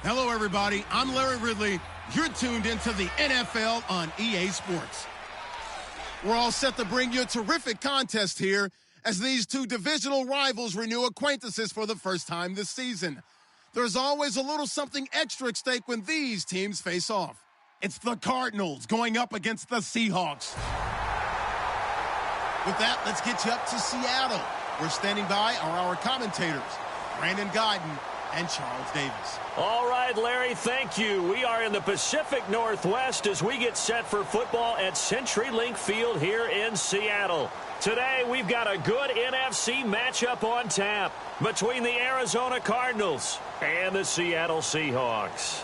Hello, everybody. I'm Larry Ridley. You're tuned into the NFL on EA Sports. We're all set to bring you a terrific contest here as these two divisional rivals renew acquaintances for the first time this season. There's always a little something extra at stake when these teams face off. It's the Cardinals going up against the Seahawks. With that, let's get you up to Seattle. We're standing by are our commentators, Brandon Guyton and Charles Davis. All right, Larry, thank you. We are in the Pacific Northwest as we get set for football at CenturyLink Field here in Seattle. Today, we've got a good NFC matchup on tap between the Arizona Cardinals and the Seattle Seahawks.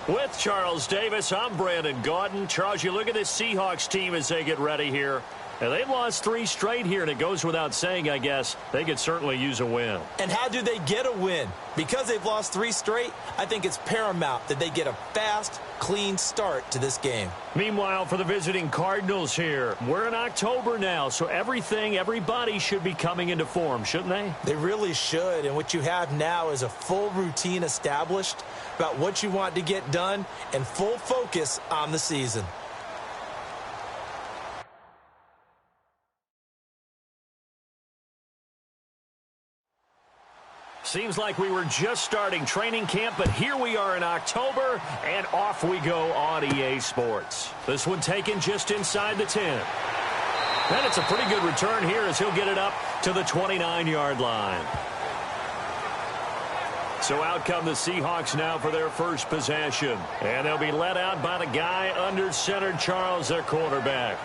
With Charles Davis, I'm Brandon Guyton. Charles, you look at this Seahawks team as they get ready here. And they've lost 3 straight here, and it goes without saying, I guess, they could certainly use a win. And how do they get a win? Because they've lost 3 straight, I think it's paramount that they get a fast, clean start to this game. Meanwhile, for the visiting Cardinals here, we're in October now, so everybody should be coming into form, shouldn't they? They really should, and what you have now is a full routine established about what you want to get done and full focus on the season. Seems like we were just starting training camp, but here we are in October, and off we go on EA Sports. This one taken just inside the 10. And it's a pretty good return here as he'll get it up to the 29-yard line. So out come the Seahawks now for their first possession. And they'll be led out by the guy under center, Charles, their quarterback.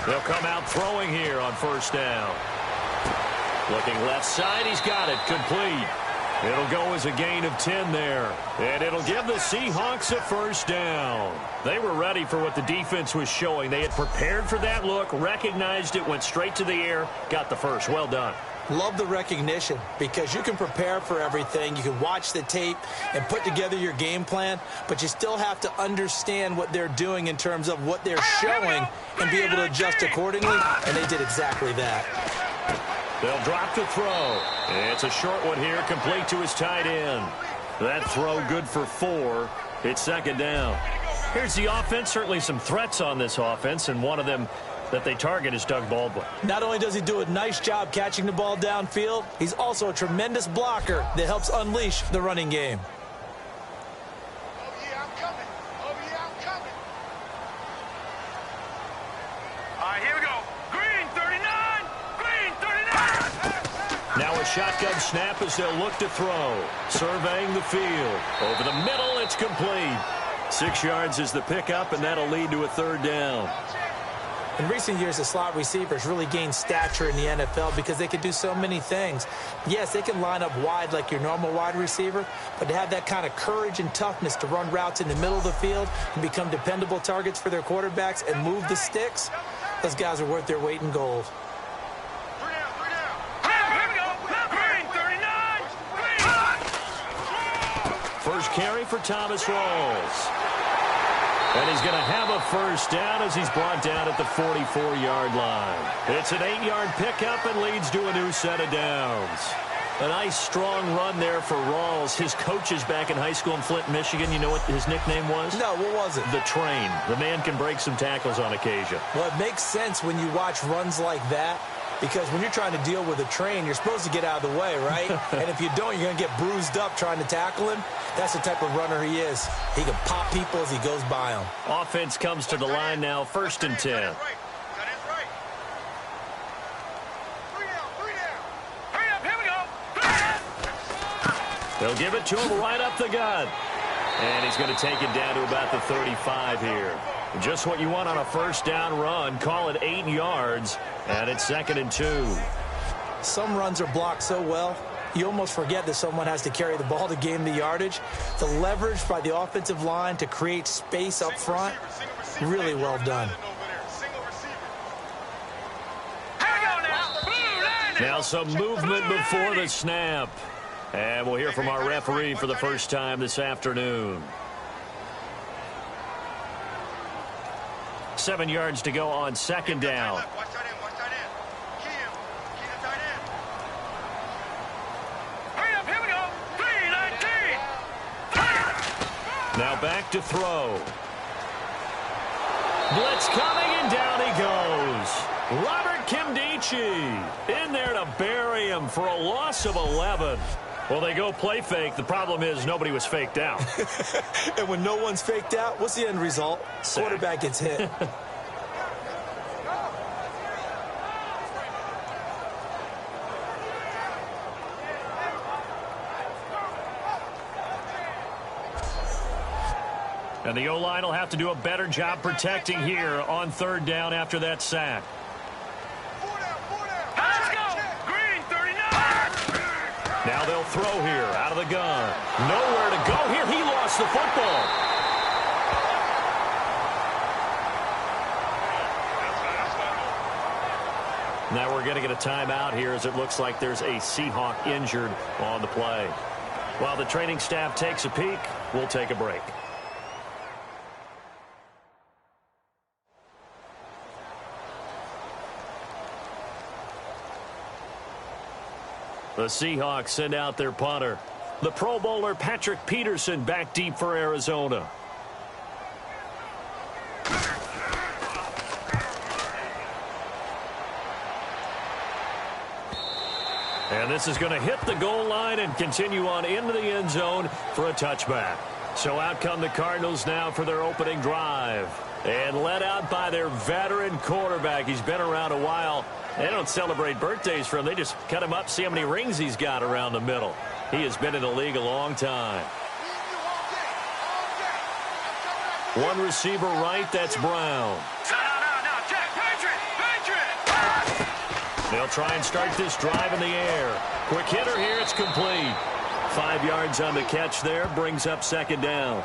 They'll come out throwing here on first down. Looking left side, he's got it, complete. It'll go as a gain of 10 there. And it'll give the Seahawks a first down. They were ready for what the defense was showing. They had prepared for that look, recognized it, went straight to the air, got the first. Well done. Love the recognition because you can prepare for everything. You can watch the tape and put together your game plan, but you still have to understand what they're doing in terms of what they're showing and be able to adjust accordingly, and they did exactly that. They'll drop the throw. It's a short one here, complete to his tight end. That throw good for 4. It's second down. Here's the offense. Certainly some threats on this offense, and one of them that they target is Doug Baldwin. Not only does he do a nice job catching the ball downfield, he's also a tremendous blocker that helps unleash the running game. Oh, yeah, I'm coming. Oh, yeah, I'm coming. All right, here we go. Green 39. Green 39. Now a shotgun snap as they'll look to throw. Surveying the field. Over the middle, it's complete. 6 yards is the pickup, and that'll lead to a third down. In recent years, the slot receivers really gained stature in the NFL because they can do so many things. Yes, they can line up wide like your normal wide receiver, but to have that kind of courage and toughness to run routes in the middle of the field and become dependable targets for their quarterbacks and move the sticks, those guys are worth their weight in gold. First carry for Thomas Rawls. And he's going to have a first down as he's brought down at the 44-yard line. It's an 8-yard pickup and leads to a new set of downs. A nice, strong run there for Rawls. His coaches back in high school in Flint, Michigan, you know what his nickname was? No, what was it? The Train. The man can break some tackles on occasion. Well, it makes sense when you watch runs like that, because when you're trying to deal with a train, you're supposed to get out of the way, right? And if you don't, you're going to get bruised up trying to tackle him. That's the type of runner he is. He can pop people as he goes by them. Offense comes to the line now, 1st and 10. They'll give it to him right up the gut. And he's going to take it down to about the 35 here. Just what you want on a first down run. Call it 8 yards. And it's 2nd and 2. Some runs are blocked so well, you almost forget that someone has to carry the ball to gain the yardage. The leverage by the offensive line to create space up front, really well done. Now some movement before the snap. And we'll hear from our referee for the first time this afternoon. 7 yards to go on second down. Now back to throw. Blitz coming, and down he goes. Robert Kimdichie in there to bury him for a loss of 11. Well, they go play fake. The problem is nobody was faked out. And when no one's faked out, what's the end result? Sack. Quarterback gets hit. And the O-line will have to do a better job protecting here on third down after that sack. Let's go! Green 39! Now they'll throw here out of the gun. Nowhere to go here. He lost the football. Now we're going to get a timeout here as it looks like there's a Seahawk injured on the play. While the training staff takes a peek, we'll take a break. The Seahawks send out their punter. The Pro Bowler Patrick Peterson back deep for Arizona. And this is going to hit the goal line and continue on into the end zone for a touchback. So out come the Cardinals now for their opening drive. And led out by their veteran quarterback. He's been around a while. They don't celebrate birthdays for him. They just cut him up, see how many rings he's got around the middle. He has been in the league a long time. One receiver right, that's Brown. No, Jack, Patriot! They'll try and start this drive in the air. Quick hitter here, it's complete. 5 yards on the catch there, brings up second down.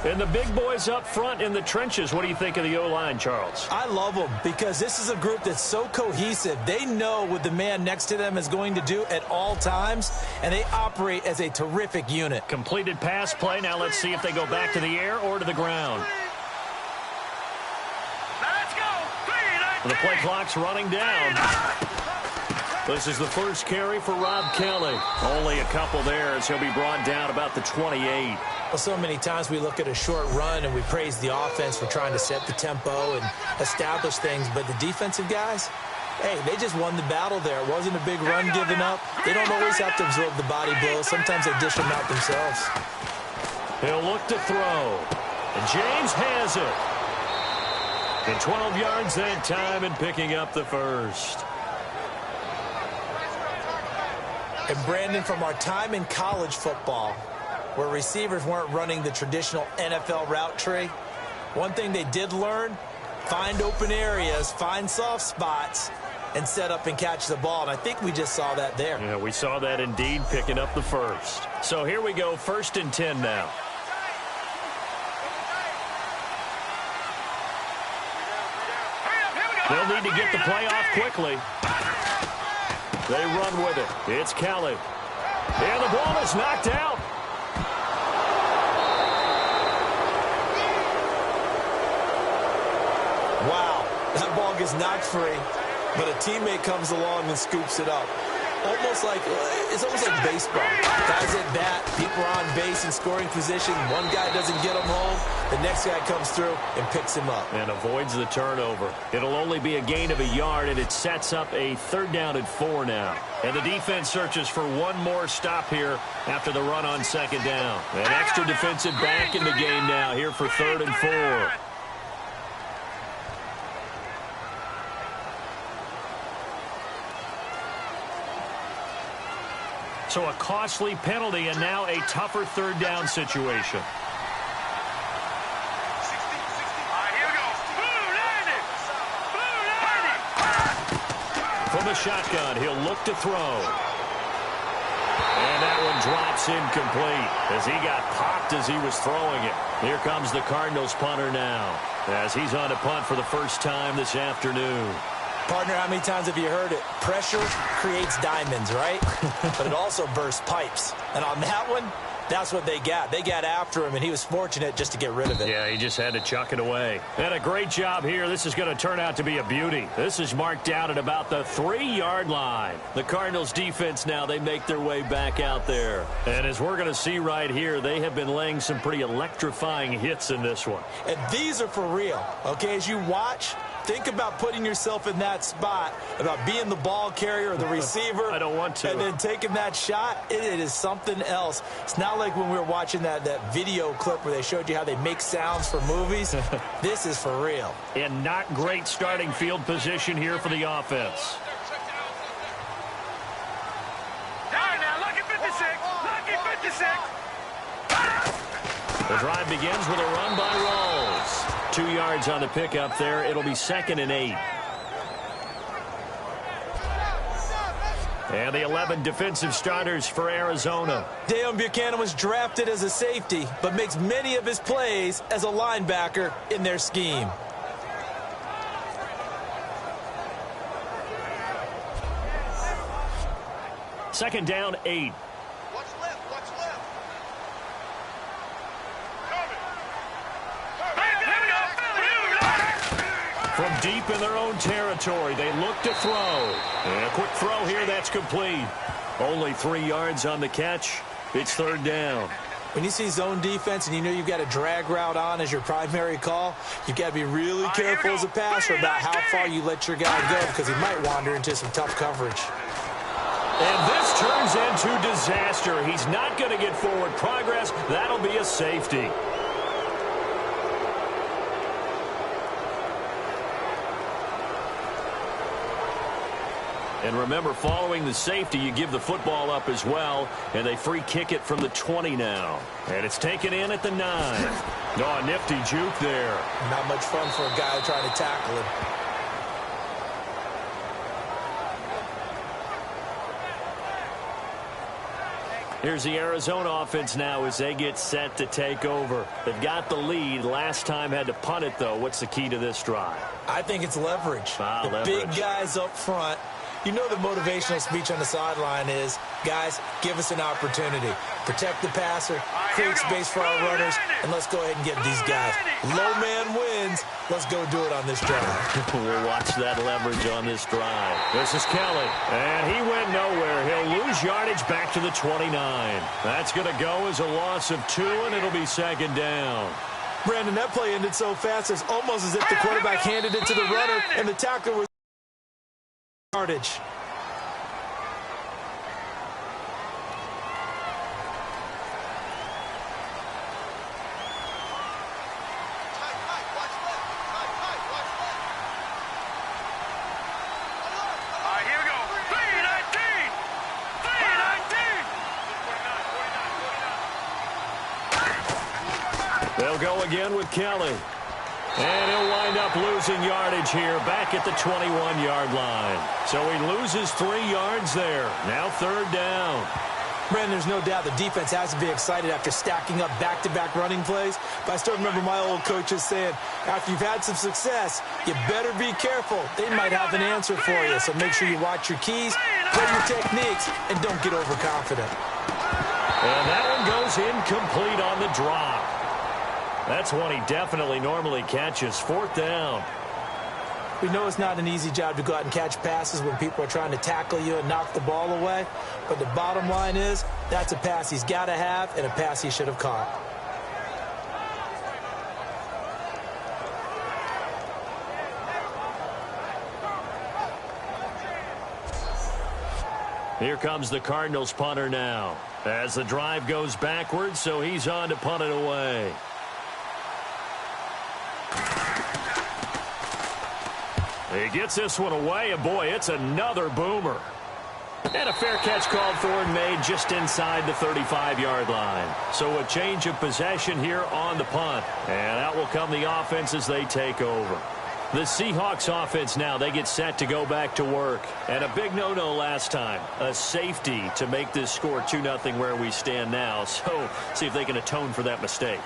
And the big boys up front in the trenches. What do you think of the O-line, Charles? I love them because this is a group that's so cohesive. They know what the man next to them is going to do at all times, and they operate as a terrific unit. Completed pass play. Now let's see if they go back to the air or to the ground. Let's go! The play clock's running down. This is the first carry for Rob Kelly. Only a couple there as he'll be brought down about the 28. Well, so many times we look at a short run and we praise the offense for trying to set the tempo and establish things, but the defensive guys, hey, they just won the battle there. It wasn't a big run given up. They don't always have to absorb the body blows. Sometimes they dish them out themselves. He'll look to throw. And James has it. And 12 yards that time and picking up the first. And Brandon, from our time in college football, where receivers weren't running the traditional NFL route tree, one thing they did learn, find open areas, find soft spots, and set up and catch the ball. And I think we just saw that there. Yeah, we saw that indeed, picking up the first. So here we go, 1st and 10 now. They'll need to get the play off quickly. They run with it. It's Kelly. And the ball is knocked out. Wow, that ball gets knocked free, but a teammate comes along and scoops it up. It's almost like baseball. Guys at bat, people are on base in scoring position. One guy doesn't get him home. The next guy comes through and picks him up. And avoids the turnover. It'll only be a gain of a yard, and it sets up a 3rd down and 4 now. And the defense searches for one more stop here after the run on 2nd down. An extra defensive back in the game now here for 3rd and 4. So a costly penalty and now a tougher 3rd down situation. From the shotgun, he'll look to throw. And that one drops incomplete as he got popped as he was throwing it. Here comes the Cardinals punter now as he's on to punt for the first time this afternoon. Partner, how many times have you heard it? Pressure creates diamonds, right? But it also bursts pipes. And on that one, that's what they got. They got after him, and he was fortunate just to get rid of it. Yeah, he just had to chuck it away. And a great job here. This is going to turn out to be a beauty. This is marked out at about the 3-yard line. The Cardinals defense now, they make their way back out there. And as we're going to see right here, they have been laying some pretty electrifying hits in this one. And these are for real, okay? As you watch, think about putting yourself in that spot, about being the ball carrier or the receiver. I don't want to. And then taking that shot, it is something else. It's not like when we were watching that video clip where they showed you how they make sounds for movies. This is for real. And not great starting field position here for the offense. Down now, lucky 56. Lucky 56. The drive begins with a run by Rawls. 2 yards on the pickup there. It'll be 2nd and 8. And the 11 defensive starters for Arizona. Deion Buchanan was drafted as a safety, but makes many of his plays as a linebacker in their scheme. Second down, 8. What's left? What's left? From deep in their own territory, they look to throw. And a quick throw here, that's complete. Only 3 yards on the catch. It's 3rd down. When you see zone defense and you know you've got a drag route on as your primary call, you've got to be really careful as a passer about how far you let your guy go because he might wander into some tough coverage. And this turns into disaster. He's not going to get forward progress. That'll be a safety. And remember, following the safety, you give the football up as well, and they free kick it from the 20 now. And it's taken in at the 9. Oh, a nifty juke there. Not much fun for a guy trying to tackle him. Here's the Arizona offense now as they get set to take over. They've got the lead. Last time had to punt it, though. What's the key to this drive? I think it's leverage. Leverage. Big guys up front. You know the motivational speech on the sideline is, guys, give us an opportunity. Protect the passer, create space for our runners, and let's go ahead and get these guys. Low man wins. Let's go do it on this drive. We'll watch that leverage on this drive. This is Kelly, and he went nowhere. He'll lose yardage back to the 29. That's going to go as a loss of 2, and it'll be 2nd down. Brandon, that play ended so fast, it's almost as if the quarterback handed it to the runner, and the tackler was yardage. They'll go again with Kelly. And he'll wind up losing yardage here back at the 21-yard line. So he loses 3 yards there. Now 3rd down. Brandon, there's no doubt the defense has to be excited after stacking up back-to-back running plays. But I still remember my old coaches saying, after you've had some success, you better be careful. They might have an answer for you. So make sure you watch your keys, play your techniques, and don't get overconfident. And that one goes incomplete on the drop. That's one he definitely normally catches. 4th down. We know it's not an easy job to go out and catch passes when people are trying to tackle you and knock the ball away. But the bottom line is, that's a pass he's got to have and a pass he should have caught. Here comes the Cardinals punter now. As the drive goes backwards, so he's on to punt it away. He gets this one away, and boy, it's another boomer. And a fair catch called for and made just inside the 35-yard line. So a change of possession here on the punt. And out will come the offense as they take over. The Seahawks offense now, they get set to go back to work. And a big no-no last time, a safety to make this score 2-0 where we stand now. So see if they can atone for that mistake.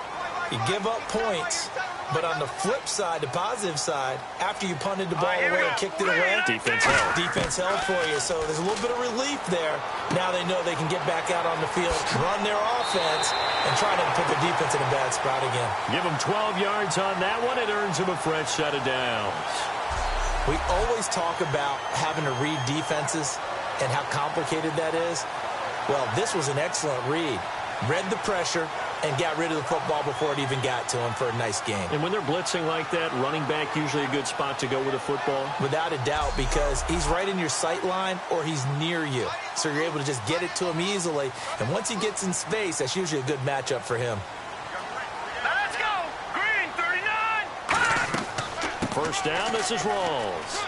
You give up points, But on the flip side, the positive side, after you punted the ball away and kicked it away, defense held. Defense held for you. So there's a little bit of relief there. Now they know they can get back out on the field, run their offense, and try to put the defense in a bad spot again. Give them 12 yards on that one. It earns them a fresh set of downs. We always talk about having to read defenses and how complicated that is. Well, this was an excellent read. Read the pressure and got rid of the football before it even got to him for a nice game. And when they're blitzing like that, running back usually a good spot to go with the football? Without a doubt, because he's right in your sight line or he's near you. So you're able to just get it to him easily. And once he gets in space, that's usually a good matchup for him. Let's go! Green, 39! First down, this is Rawls.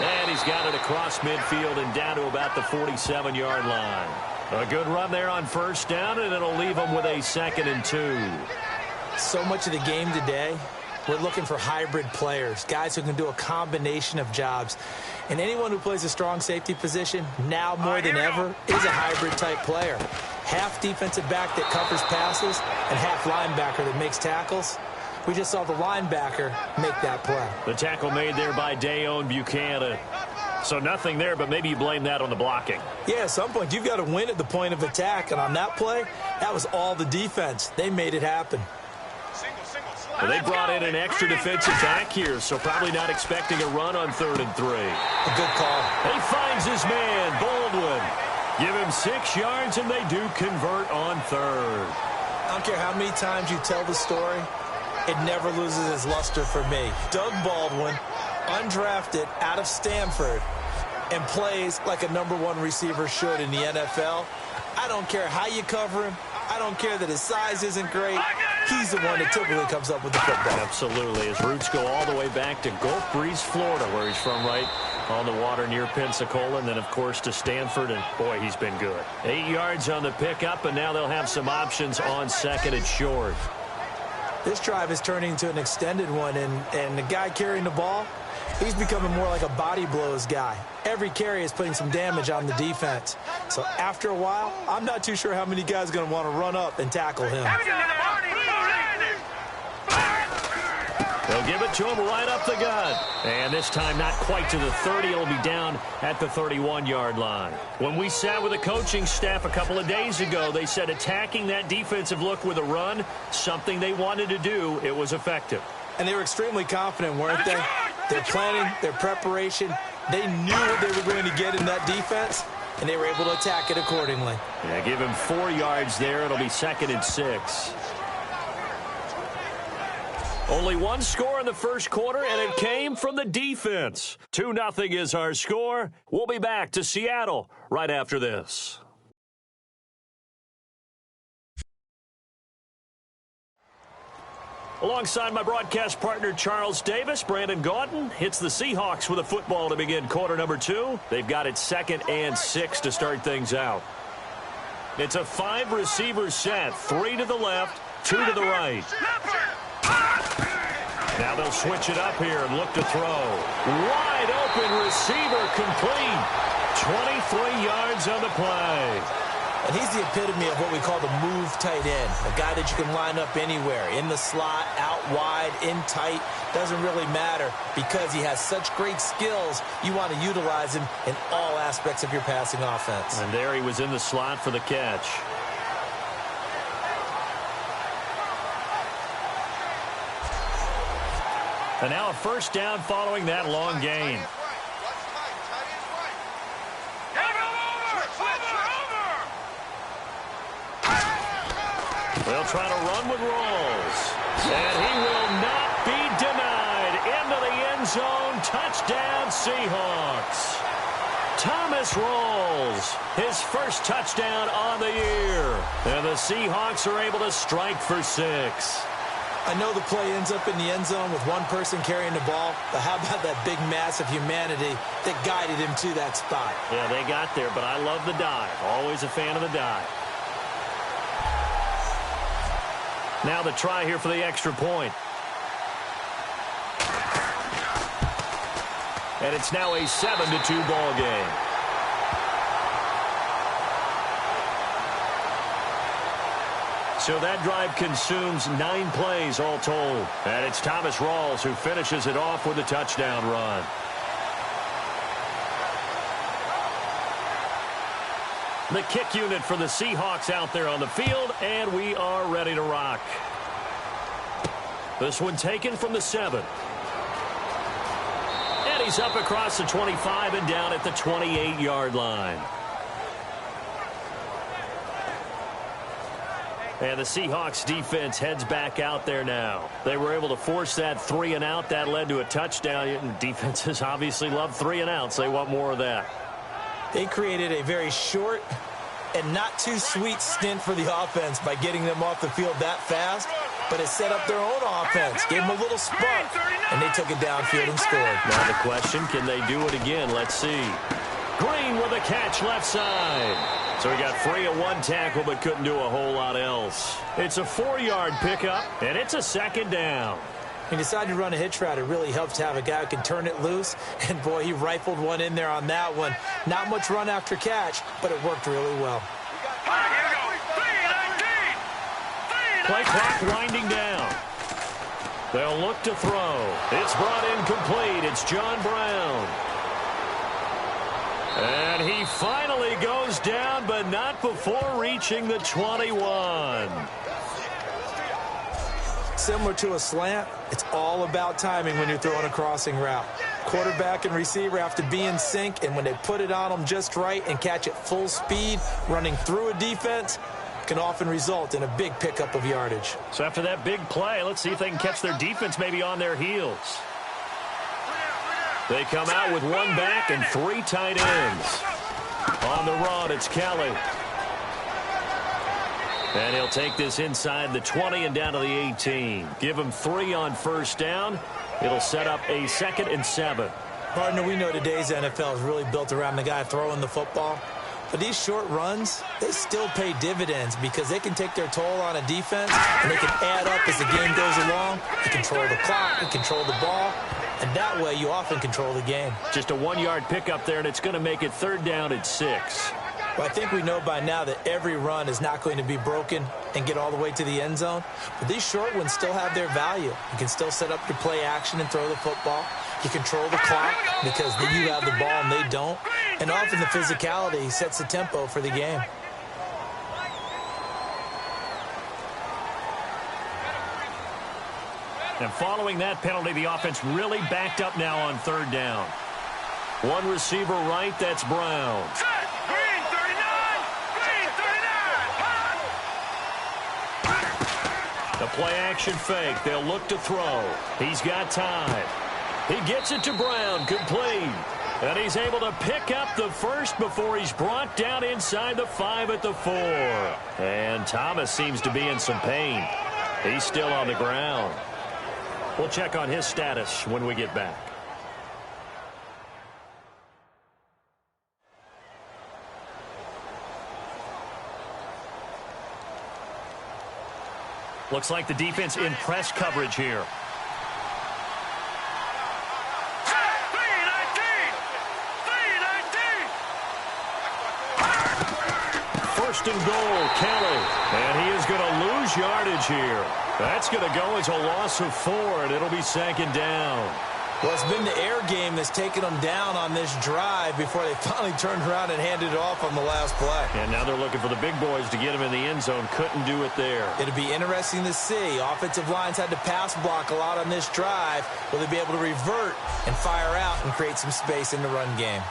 And he's got it across midfield and down to about the 47-yard line. A good run there on first down, and it'll leave them with a 2nd and 2. So much of the game today, we're looking for hybrid players, guys who can do a combination of jobs. And anyone who plays a strong safety position, now more than ever, is a hybrid-type player. Half defensive back that covers passes and half linebacker that makes tackles. We just saw the linebacker make that play. The tackle made there by Dayon Buchanan. So nothing there, but maybe you blame that on the blocking. Yeah, at some point, you've got to win at the point of attack. And on that play, that was all the defense. They made it happen. Well, they brought in an extra defensive back here, so probably not expecting a run on 3rd and 3. A good call. He finds his man, Baldwin. Give him 6 yards, and they do convert on 3rd. I don't care how many times you tell the story, it never loses its luster for me. Doug Baldwin, undrafted out of Stanford, and plays like a #1 receiver should in the NFL. I don't care how you cover him. I don't care that his size isn't great. He's the one that typically comes up with the football. Absolutely. His roots go all the way back to Gulf Breeze, Florida, where he's from, right on the water near Pensacola, and then, of course, to Stanford, and, boy, he's been good. 8 yards on the pickup, and now they'll have some options on 2nd and short. This drive is turning into an extended one, and the guy carrying the ball, he's becoming more like a body blows guy. Every carry is putting some damage on the defense. So after a while, I'm not too sure how many guys are going to want to run up and tackle him. They'll give it to him right up the gut. And this time not quite to the 30. It'll be down at the 31-yard line. When we sat with the coaching staff a couple of days ago, they said attacking that defensive look with a run, something they wanted to do. It was effective. And they were extremely confident, weren't they? Their planning, their preparation, they knew what they were going to get in that defense, and they were able to attack it accordingly. Yeah, give him 4 yards there. It'll be 2nd and 6. Only one score in the first quarter, and it came from the defense. 2-0 is our score. We'll be back to Seattle right after this. Alongside my broadcast partner, Charles Davis, Brandon Gaudin hits the Seahawks with a football to begin quarter number 2. They've got it 2nd and 6 to start things out. It's a 5-receiver set, 3 to the left, 2 to the right. Now they'll switch it up here and look to throw. Wide open receiver complete. 23 yards on the play. And he's the epitome of what we call the move tight end. A guy that you can line up anywhere. In the slot, out wide, in tight. Doesn't really matter because he has such great skills. You want to utilize him in all aspects of your passing offense. And there he was in the slot for the catch. And now a first down following that long gain. They'll try to run with Rawls. And he will not be denied. Into the end zone. Touchdown, Seahawks. Thomas Rawls, his first touchdown on the year. And the Seahawks are able to strike for 6. I know the play ends up in the end zone with one person carrying the ball, but how about that big mass of humanity that guided him to that spot? Yeah, they got there, but I love the dive. Always a fan of the dive. Now the try here for the extra point. And it's now a 7-2 ball game. So that drive consumes 9 plays all told. And it's Thomas Rawls who finishes it off with a touchdown run. The kick unit for the Seahawks out there on the field, and we are ready to rock. This one taken from the 7. And he's up across the 25 and down at the 28-yard line. And the Seahawks defense heads back out there now. They were able to force that 3 and out. That led to a touchdown. And defenses obviously love 3 and outs. They want more of that. They created a very short and not too sweet stint for the offense by getting them off the field that fast, but it set up their own offense, gave them a little spark, and they took it downfield and scored. Now the question, can they do it again? Let's see. Green with a catch left side. So he got free of 1 tackle but couldn't do a whole lot else. It's a 4-yard pickup, and it's a 2nd down. He decided to run a hitch route. It really helps to have a guy who can turn it loose. And, boy, he rifled one in there on that one. Not much run after catch, but it worked really well. Play clock winding down. They'll look to throw. It's brought in complete. It's John Brown. And he finally goes down, but not before reaching the 21. Similar to a slant, it's all about timing when you're throwing a crossing route. Quarterback and receiver have to be in sync, and when they put it on them just right and catch it full speed, running through a defense, can often result in a big pickup of yardage. So after that big play, let's see if they can catch their defense maybe on their heels. They come out with 1 back and 3 tight ends. On the run, it's Kelly. And he'll take this inside the 20 and down to the 18. Give him 3 on first down. It'll set up a 2nd and 7. Partner, we know today's NFL is really built around the guy throwing the football. But these short runs, they still pay dividends because they can take their toll on a defense, and they can add up as the game goes along. You control the clock, you control the ball, and that way you often control the game. Just a 1-yard pickup there, and it's going to make it 3rd down and 6. Well, I think we know by now that every run is not going to be broken and get all the way to the end zone. But these short ones still have their value. You can still set up your play action and throw the football. You control the clock because you have the ball and they don't. And often the physicality sets the tempo for the game. And following that penalty, the offense really backed up now on 3rd down. 1 receiver right, that's Brown. The play-action fake. They'll look to throw. He's got time. He gets it to Brown, complete. And he's able to pick up the 1st before he's brought down inside the 5 at the 4. And Thomas seems to be in some pain. He's still on the ground. We'll check on his status when we get back. Looks like the defense in press coverage here. First and goal, Kelly. And he is going to lose yardage here. That's going to go as a loss of 4, and it'll be 2nd down. Well, it's been the air game that's taken them down on this drive before they finally turned around and handed it off on the last play. And now they're looking for the big boys to get him in the end zone. Couldn't do it there. It'll be interesting to see. Offensive lines had to pass block a lot on this drive. Will they be able to revert and fire out and create some space in the run game?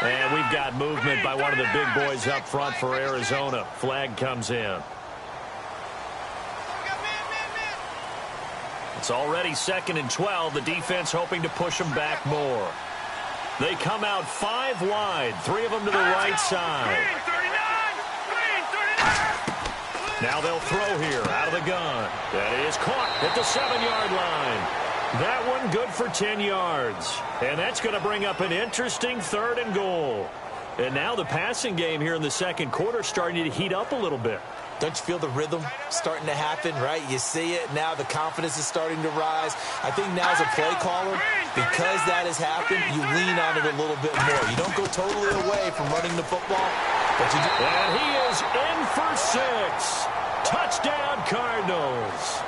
And we've got movement by one of the big boys up front for Arizona. Flag comes in. It's already 2nd and 12. The defense hoping to push them back more. They come out 5 wide, 3 of them to the right side. Now they'll throw here out of the gun. That is caught at the 7-yard line. That one good for 10 yards. And that's going to bring up an interesting 3rd and goal. And now the passing game here in the 2nd quarter starting to heat up a little bit. Don't you feel the rhythm starting to happen, right? You see it. Now the confidence is starting to rise. I think now as a play caller, Because that has happened, you lean on it a little bit more. You don't go totally away from running the football, but you do. And he is in for 6. Touchdown, Cardinals.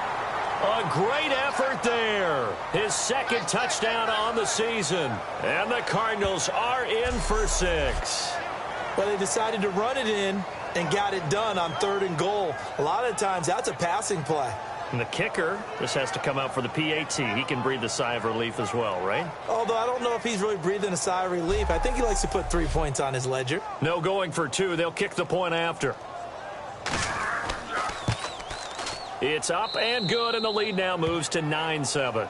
A great effort there. His second touchdown on the season. And the Cardinals are in for 6. Well, they decided to run it in and got it done on 3rd and goal. A lot of times, that's a passing play. And the kicker just has to come out for the PAT. He can breathe a sigh of relief as well, right? Although I don't know if he's really breathing a sigh of relief. I think he likes to put 3 points on his ledger. No going for 2. They'll kick the point after. It's up and good, and the lead now moves to 9-7.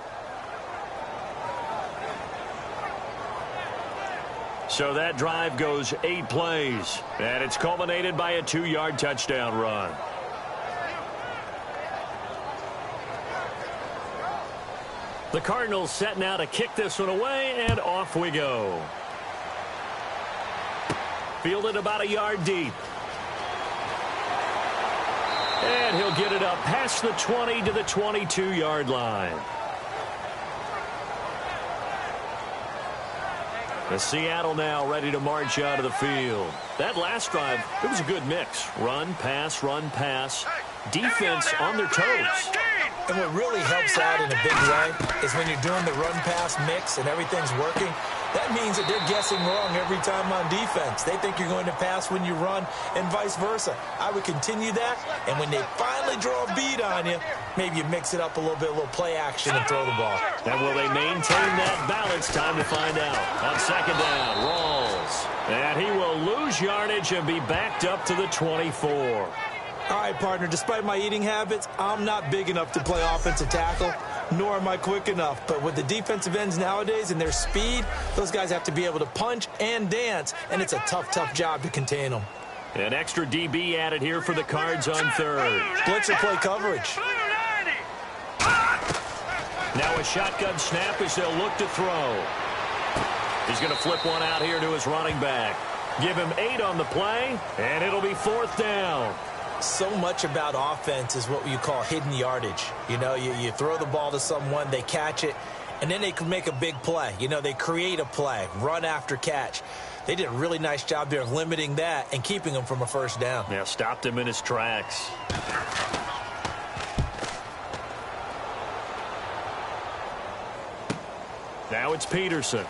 So that drive goes 8 plays, and it's culminated by a 2-yard touchdown run. The Cardinals set now to kick this one away, and off we go. Fielded about a yard deep. And he'll get it up past the 20 to the 22-yard line. The Seattle now ready to march out of the field. That last drive, it was a good mix. Run, pass, defense on their toes. And what really helps out in a big way is when you're doing the run-pass mix and everything's working, that means that they're guessing wrong every time on defense. They think you're going to pass when you run and vice versa. I would continue that, and when they finally draw a beat on you, maybe you mix it up a little bit, a little play action and throw the ball. And will they maintain that balance? Time to find out. On 2nd down, Rawls. And he will lose yardage and be backed up to the 24. All right, partner, despite my eating habits, I'm not big enough to play offensive tackle, nor am I quick enough. But with the defensive ends nowadays and their speed, those guys have to be able to punch and dance, and it's a tough, tough job to contain them. An extra DB added here for the Cards on 3rd. Blitzer play coverage. Now a shotgun snap as they'll look to throw. He's going to flip one out here to his running back. Give him 8 on the play, and it'll be 4th down. So much about offense is what you call hidden yardage. You know, you throw the ball to someone, they catch it, and then they can make a big play. You know, they create a play, run after catch. They did a really nice job there of limiting that and keeping him from a 1st down. Yeah, stopped him in his tracks. Now it's Peterson.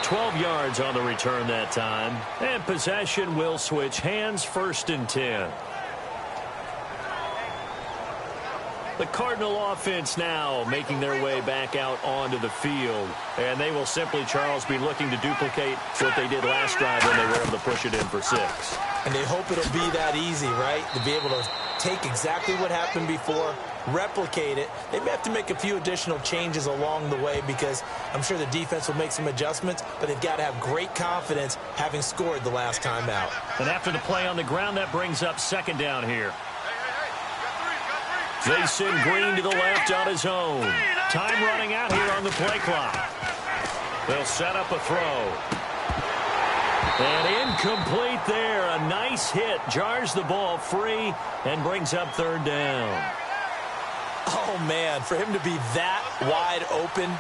12 yards on the return that time. And possession will switch hands, 1st and 10. The Cardinal offense now making their way back out onto the field. And they will simply, Charles, be looking to duplicate what they did last drive when they were able to push it in for 6. And they hope it'll be that easy, right? To be able to take exactly what happened before, replicate it. They may have to make a few additional changes along the way because I'm sure the defense will make some adjustments, but they've got to have great confidence having scored the last time out. And after the play on the ground, that brings up 2nd down here. They send Green to the left on his own. Time running out here on the play clock. They'll set up a throw. And incomplete there. A nice hit. Jars the ball free and brings up 3rd down. Oh, man, for him to be that wide open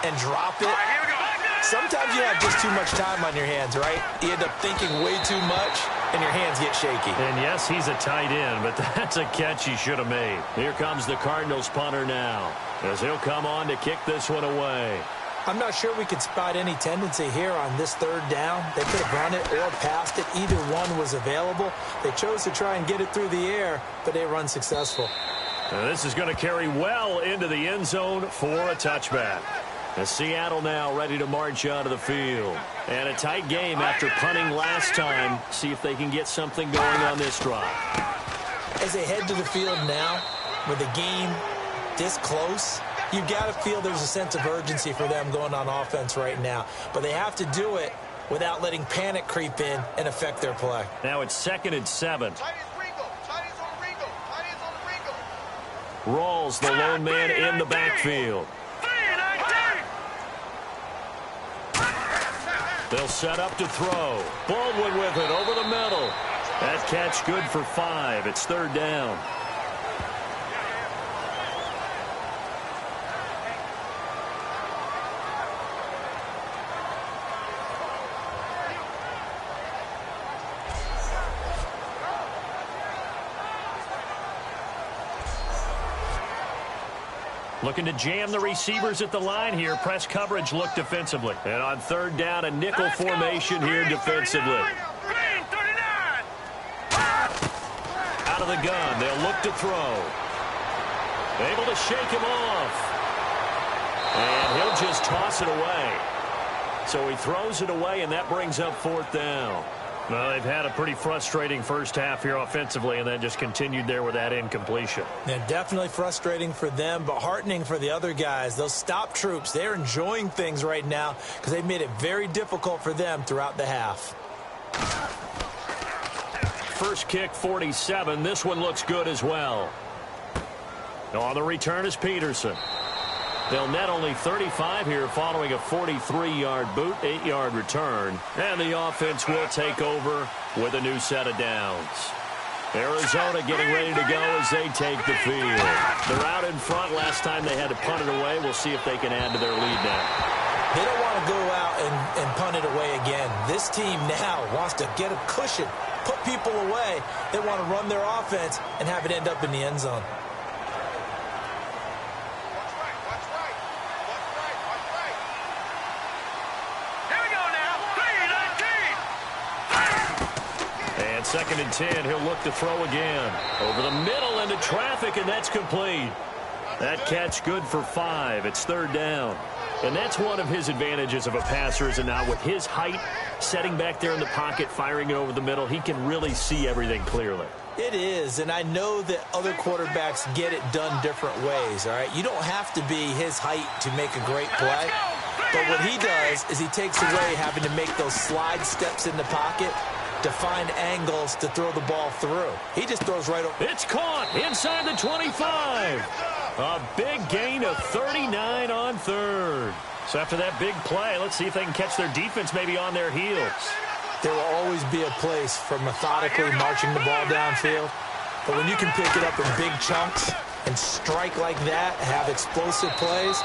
and drop it. Sometimes you have just too much time on your hands, right? You end up thinking way too much, and your hands get shaky. And, yes, he's a tight end, but that's a catch he should have made. Here comes the Cardinals punter now, as he'll come on to kick this one away. I'm not sure we could spot any tendency here on this 3rd down. They could have run it or passed it. Either one was available. They chose to try and get it through the air, but they run successful. And this is going to carry well into the end zone for a touchback. As Seattle now ready to march out of the field. And a tight game after punting last time. See if they can get something going on this drive. As they head to the field now, with the game this close, you've got to feel there's a sense of urgency for them going on offense right now. But they have to do it without letting panic creep in and affect their play. Now it's 2nd and 7. Rawls, the lone man in the backfield. They'll set up to throw. Baldwin with it over the middle. That catch good for 5. It's 3rd down. Looking to jam the receivers at the line here. Press coverage look defensively. And on third down, a nickel formation here defensively. Out of the gun. They'll look to throw. Able to shake him off. And he'll just toss it away. So he throws it away, and that brings up fourth down. Well, they've had a pretty frustrating first half here offensively, and then just continued there with that incompletion. Yeah, definitely frustrating for them, but heartening for the other guys. Those stop troops, they're enjoying things right now because they've made it very difficult for them throughout the half. First kick, 47. This one looks good as well. On the return is Peterson. They'll net only 35 here following a 43-yard boot, 8-yard return. And the offense will take over with a new set of downs. Arizona getting ready to go as they take the field. They're out in front. Last time they had to punt it away. We'll see if they can add to their lead now. They don't want to go out and punt it away again. This team now wants to get a cushion, put people away. They want to run their offense and have it end up in the end zone. Second and 10, he'll look to throw again. Over the middle into traffic, and that's complete. That catch good for 5. It's third down. And that's one of his advantages of a passer, is now with his height, setting back there in the pocket, firing it over the middle, he can really see everything clearly. It is, and I know that other quarterbacks get it done different ways, all right? You don't have to be his height to make a great play. But what he does is he takes away having to make those slide steps in the pocket to find angles to throw the ball through. He just throws right over. It's caught inside the 25. A big gain of 39 on third. So after that big play, let's see if they can catch their defense maybe on their heels. There will always be a place for methodically marching the ball downfield. But when you can pick it up in big chunks and strike like that, have explosive plays,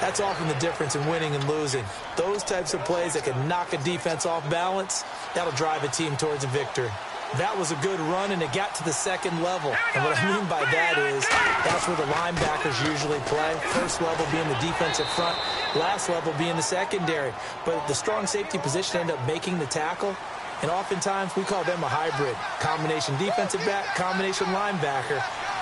that's often the difference in winning and losing. Those types of plays that can knock a defense off balance, that'll drive a team towards a victory. That was a good run, and it got to the second level. And what I mean by that is that's where the linebackers usually play. First level being the defensive front, last level being the secondary. But the strong safety position ended up making the tackle. And oftentimes we call them a hybrid. Combination defensive back, combination linebacker.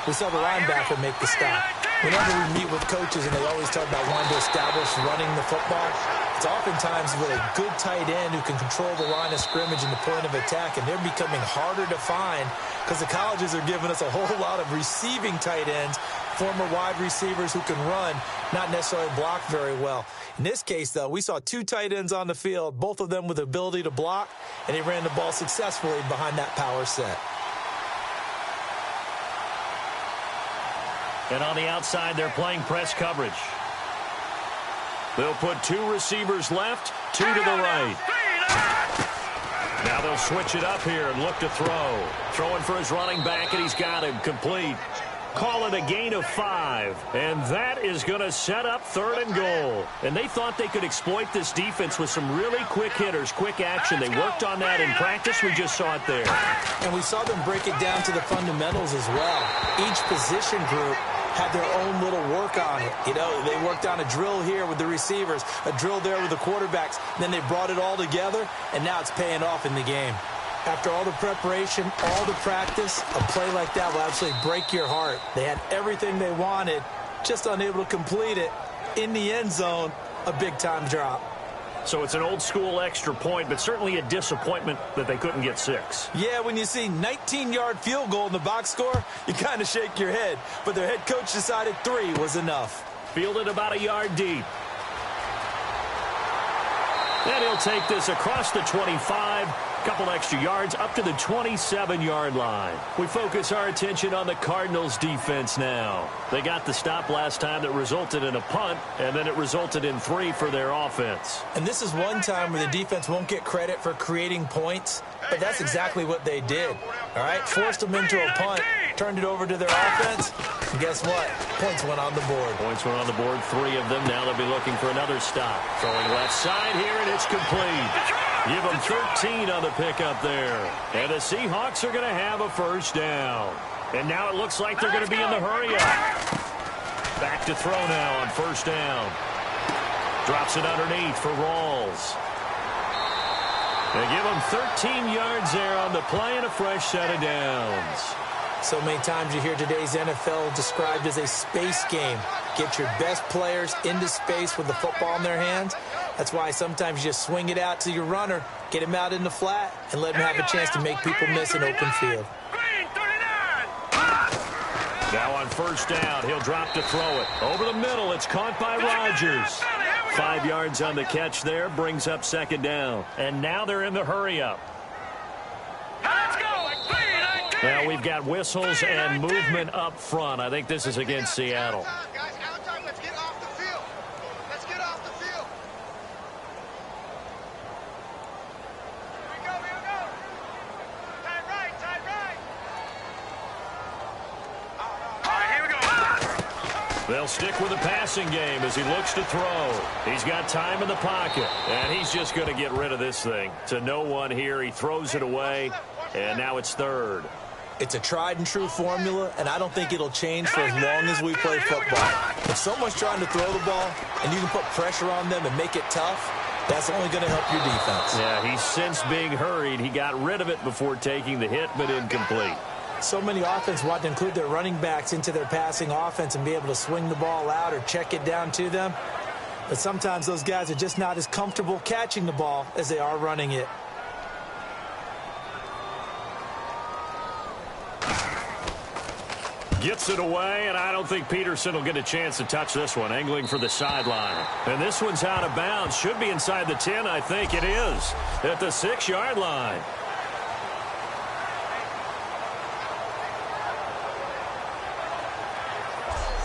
We saw the linebacker make the stop. Whenever we meet with coaches and they always talk about wanting to establish running the football, it's oftentimes with a good tight end who can control the line of scrimmage and the point of attack, and they're becoming harder to find because the colleges are giving us a whole lot of receiving tight ends, former wide receivers who can run, not necessarily block very well. In this case, though, we saw 2 tight ends on the field, both of them with the ability to block, and they ran the ball successfully behind that power set. And on the outside, they're playing press coverage. They'll put 2 receivers left, 2 to the right. Now they'll switch it up here and look to throw. Throwing for his running back, and he's got him complete. Call it a gain of 5. And that is going to set up third and goal. And they thought they could exploit this defense with some really quick hitters, quick action. They worked on that in practice. We just saw it there. And we saw them break it down to the fundamentals as well. Each position group had their own little work on it. You know, they worked on a drill here with the receivers, a drill there with the quarterbacks. Then they brought it all together, and now it's paying off in the game. After all the preparation, all the practice, a play like that will absolutely break your heart. They had everything they wanted, just unable to complete it. In the end zone, a big-time drop. So it's an old-school extra point, but certainly a disappointment that they couldn't get 6. Yeah, when you see 19-yard field goal in the box score, you kind of shake your head. But their head coach decided 3 was enough. Fielded about a yard deep. And he'll take this across the 25. Couple extra yards up to the 27-yard line. We focus our attention on the Cardinals defense now. They got the stop last time that resulted in a punt, and then it resulted in 3 for their offense. And this is one time where the defense won't get credit for creating points, but that's exactly what they did. All right, forced them into a punt, turned it over to their offense, and guess what? Points went on the board. Points went on the board, 3 of them. Now they'll be looking for another stop. Throwing left side here, and it's complete. Give them 13 on the pickup there. And the Seahawks are going to have a first down. And now it looks like they're going to be in the hurry-up. Back to throw now on first down. Drops it underneath for Rawls. They give him 13 yards there on the play and a fresh set of downs. So many times you hear today's NFL described as a space game. Get your best players into space with the football in their hands. That's why sometimes you just swing it out to your runner, get him out in the flat, and let him have a chance to make people miss an open field. Now on first down, he'll drop to throw it. Over the middle, it's caught by Rodgers. 5 yards on the catch there, brings up second down. And now they're in the hurry-up. Let's go. Now we've got whistles and movement up front. I think this is against Seattle. Guys, out time. Let's get off the field. Let's get off the field. Here we go. Tight right. All right, here we go. They'll stick with the passing game as he looks to throw. He's got time in the pocket, and he's just going to get rid of this thing. To no one here, he throws it away, and now it's third. It's a tried-and-true formula, and I don't think it'll change for as long as we play football. If someone's trying to throw the ball, and you can put pressure on them and make it tough, that's only going to help your defense. Yeah, he's since being hurried. He got rid of it before taking the hit, but incomplete. So many offenses want to include their running backs into their passing offense and be able to swing the ball out or check it down to them. But sometimes those guys are just not as comfortable catching the ball as they are running it. Gets it away, and I don't think Peterson will get a chance to touch this one. Angling for the sideline. And this one's out of bounds. Should be inside the 10, I think it is. At the 6-yard line.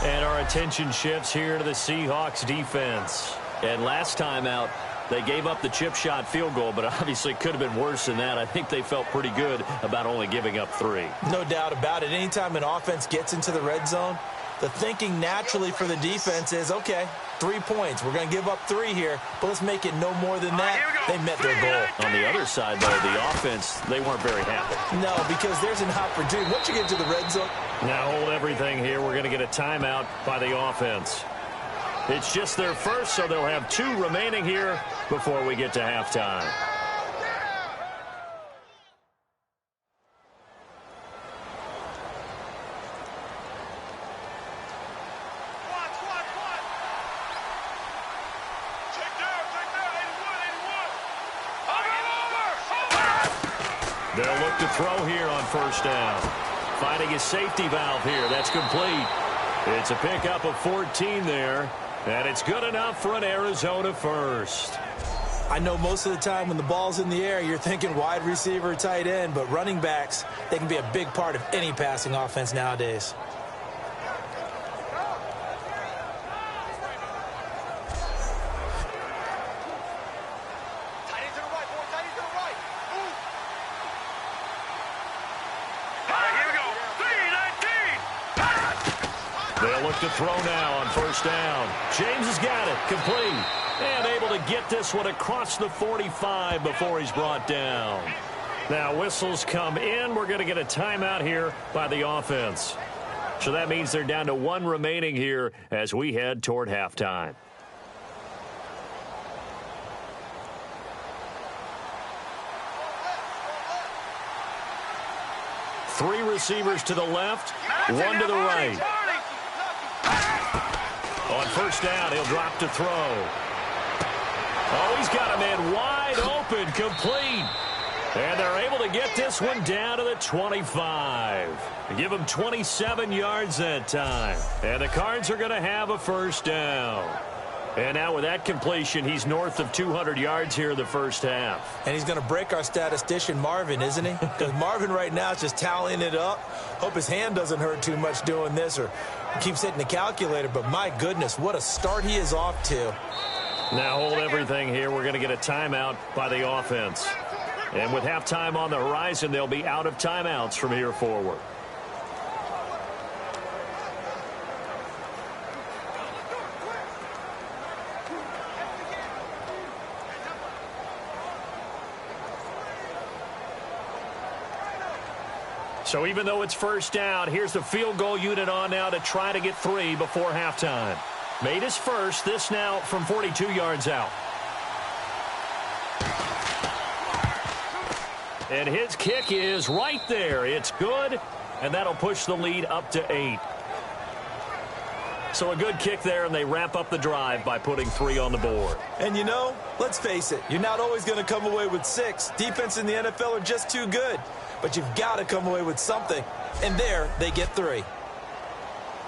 And our attention shifts here to the Seahawks defense. And last time out, they gave up the chip shot field goal, but obviously could have been worse than that. I think they felt pretty good about only giving up 3. No doubt about it. Anytime an offense gets into the red zone, the thinking naturally for the defense is, okay, 3 points. We're going to give up 3 here, but let's make it no more than that. They met their goal. On the other side, though, the offense, they weren't very happy. No, because there's an opportunity. Once you get to the red zone. Now hold everything here. We're going to get a timeout by the offense. It's just their first, so they'll have 2 remaining here before we get to halftime. They'll look to throw here on first down. Finding his safety valve here. That's complete. It's a pickup of 14 there. And it's good enough for an Arizona first. I know most of the time when the ball's in the air, you're thinking wide receiver, tight end, but running backs, they can be a big part of any passing offense nowadays. They'll look to throw now on first down. James has got it. Complete. And able to get this one across the 45 before he's brought down. Now whistles come in. We're going to get a timeout here by the offense. So that means they're down to 1 remaining here as we head toward halftime. Three receivers to the left, 1 to the right. On first down, he'll drop to throw. Oh, he's got a man wide open, complete. And they're able to get this one down to the 25. Give him 27 yards that time. And the Cards are going to have a first down. And now with that completion, he's north of 200 yards here in the first half. And he's going to break our statistician Marvin, isn't he? Because Marvin right now is just tallying it up. Hope his hand doesn't hurt too much doing this or keeps hitting the calculator. But my goodness, what a start he is off to. Now hold everything here. We're going to get a timeout by the offense. And with halftime on the horizon, they'll be out of timeouts from here forward. So even though it's first down, here's the field goal unit on now to try to get 3 before halftime. Made his first, this now from 42 yards out. And his kick is right there. It's good, and that'll push the lead up to 8. So a good kick there, and they wrap up the drive by putting 3 on the board. And you know, let's face it, you're not always going to come away with 6. Defense in the NFL are just too good. But you've got to come away with something. And there, they get 3.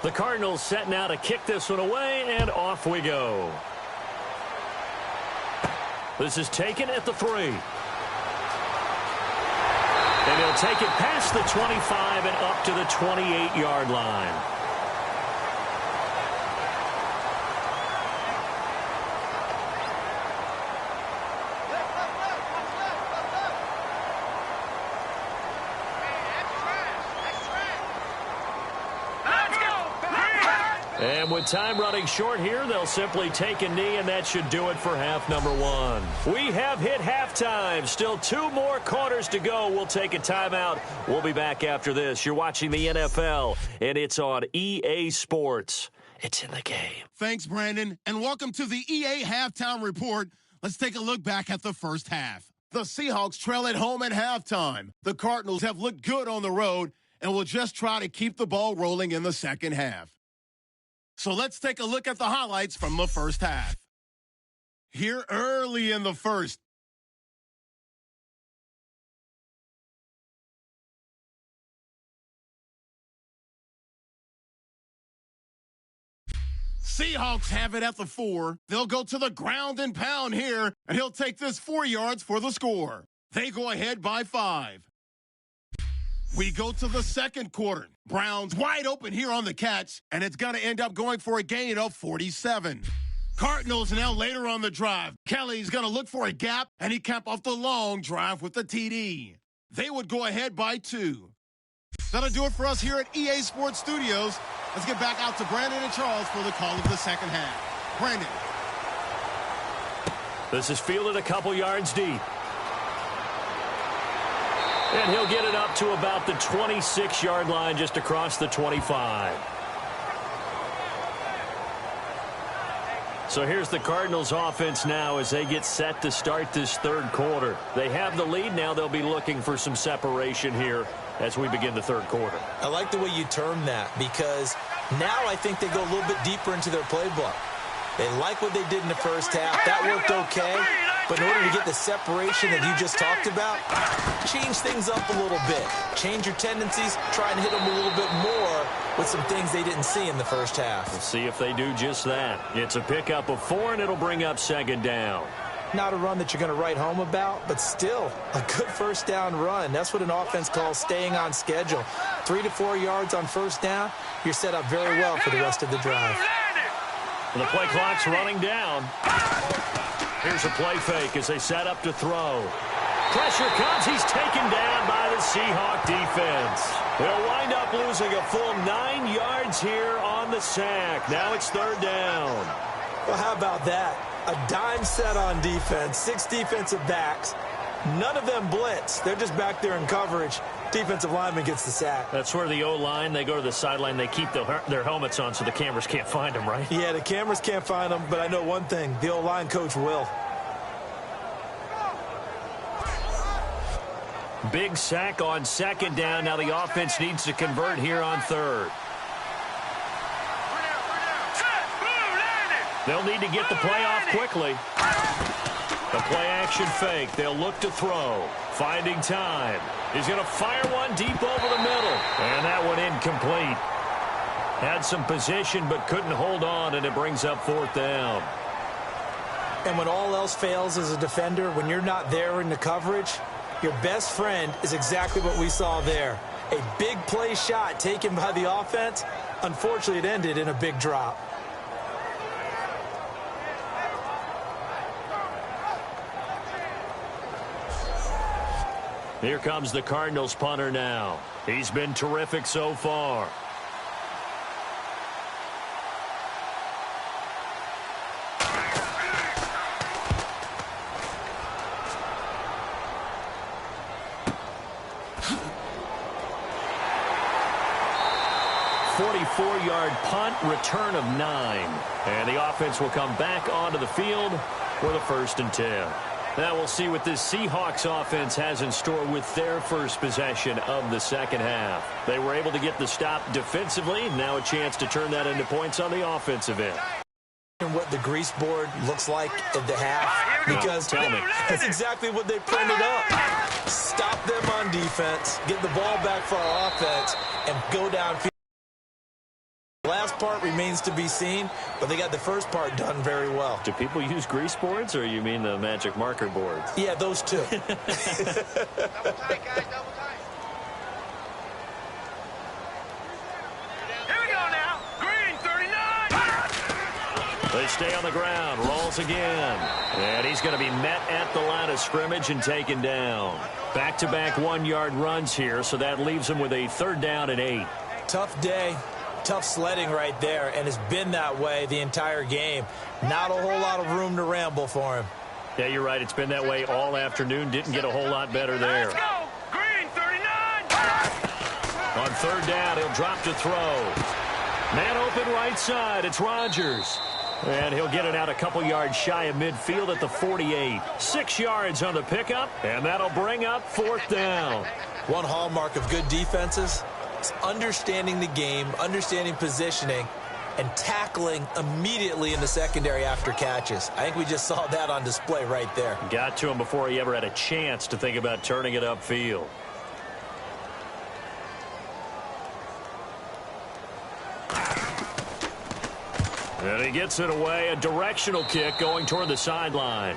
The Cardinals set now to kick this one away, and off we go. This is taken at the 3. And he'll take it past the 25 and up to the 28-yard line. And with time running short here, they'll simply take a knee, and that should do it for half number 1. We have hit halftime. Still 2 more quarters to go. We'll take a timeout. We'll be back after this. You're watching the NFL, and it's on EA Sports. It's in the game. Thanks, Brandon, and welcome to the EA Halftime Report. Let's take a look back at the first half. The Seahawks trail at home at halftime. The Cardinals have looked good on the road and will just try to keep the ball rolling in the second half. So let's take a look at the highlights from the first half. Here early in the first, Seahawks have it at the 4. They'll go to the ground and pound here, and he'll take this 4 yards for the score. They go ahead by 5. We go to the second quarter. Browns wide open here on the catch, and it's going to end up going for a gain of 47. Cardinals now later on the drive. Kelly's going to look for a gap, and he capped off the long drive with the TD. They would go ahead by 2. That'll do it for us here at EA Sports Studios. Let's get back out to Brandon and Charles for the call of the second half. Brandon. This is fielded a couple yards deep. And he'll get it up to about the 26-yard line, just across the 25. So here's the Cardinals offense now as they get set to start this third quarter. They have the lead now. They'll be looking for some separation here as we begin the third quarter. I like the way you term that, because now I think they go a little bit deeper into their playbook. They like what they did in the first half. That worked okay. But in order to get the separation that you just talked about, change things up a little bit. Change your tendencies, try and hit them a little bit more with some things they didn't see in the first half. We'll see if they do just that. It's a pickup of 4, and it'll bring up second down. Not a run that you're going to write home about, but still a good first down run. That's what an offense calls staying on schedule. 3 to 4 yards on first down, you're set up very well for the rest of the drive. And the play clock's running down. Here's a play fake as they set up to throw. Pressure comes. He's taken down by the Seahawks defense. They'll wind up losing a full 9 yards here on the sack. Now it's third down. Well, how about that? A dime set on defense. 6 defensive backs. None of them blitz. They're just back there in coverage. Defensive lineman gets the sack. That's where the O-line, they go to the sideline, they keep their helmets on so the cameras can't find them, right? Yeah, the cameras can't find them, but I know one thing. The O-line coach will. Big sack on second down. Now the offense needs to convert here on third. They'll need to get the play off quickly. The play action fake. They'll look to throw. Finding time. He's going to fire one deep over the middle. And that one incomplete. Had some position but couldn't hold on, and it brings up fourth down. And when all else fails as a defender, when you're not there in the coverage, your best friend is exactly what we saw there. A big play shot taken by the offense. Unfortunately, it ended in a big drop. Here comes the Cardinals punter now. He's been terrific so far. 24-yard punt, return of 9. And the offense will come back onto the field for the 1st and 10. Now we'll see what this Seahawks offense has in store with their first possession of the second half. They were able to get the stop defensively. Now a chance to turn that into points on the offensive end. What the grease board looks like at the half, because that's exactly what they printed up. Stop them on defense, get the ball back for our offense, and go downfield. The last part remains to be seen, but they got the first part done very well. Do people use grease boards, or you mean the magic marker boards? Yeah, those two. Double tight, guys, double tight. Here we go now. Green, 39. They stay on the ground, rolls again. And he's going to be met at the line of scrimmage and taken down. Back-to-back 1-yard runs here, so that leaves him with a 3rd down and 8. Tough day. Tough sledding right there, and it's been that way the entire game. Not a whole lot of room to ramble for him. Yeah, you're right. It's been that way all afternoon. Didn't get a whole lot better there. Let's go. Green, 39. On 3rd down, he'll drop to throw. Man open right side. It's Rodgers. And he'll get it out a couple yards shy of midfield at the 48. 6 yards on the pickup, and that'll bring up 4th down. One hallmark of good defenses, understanding the game, understanding positioning, and tackling immediately in the secondary after catches. I think we just saw that on display right there. Got to him before he ever had a chance to think about turning it upfield. And he gets it away, a directional kick going toward the sideline.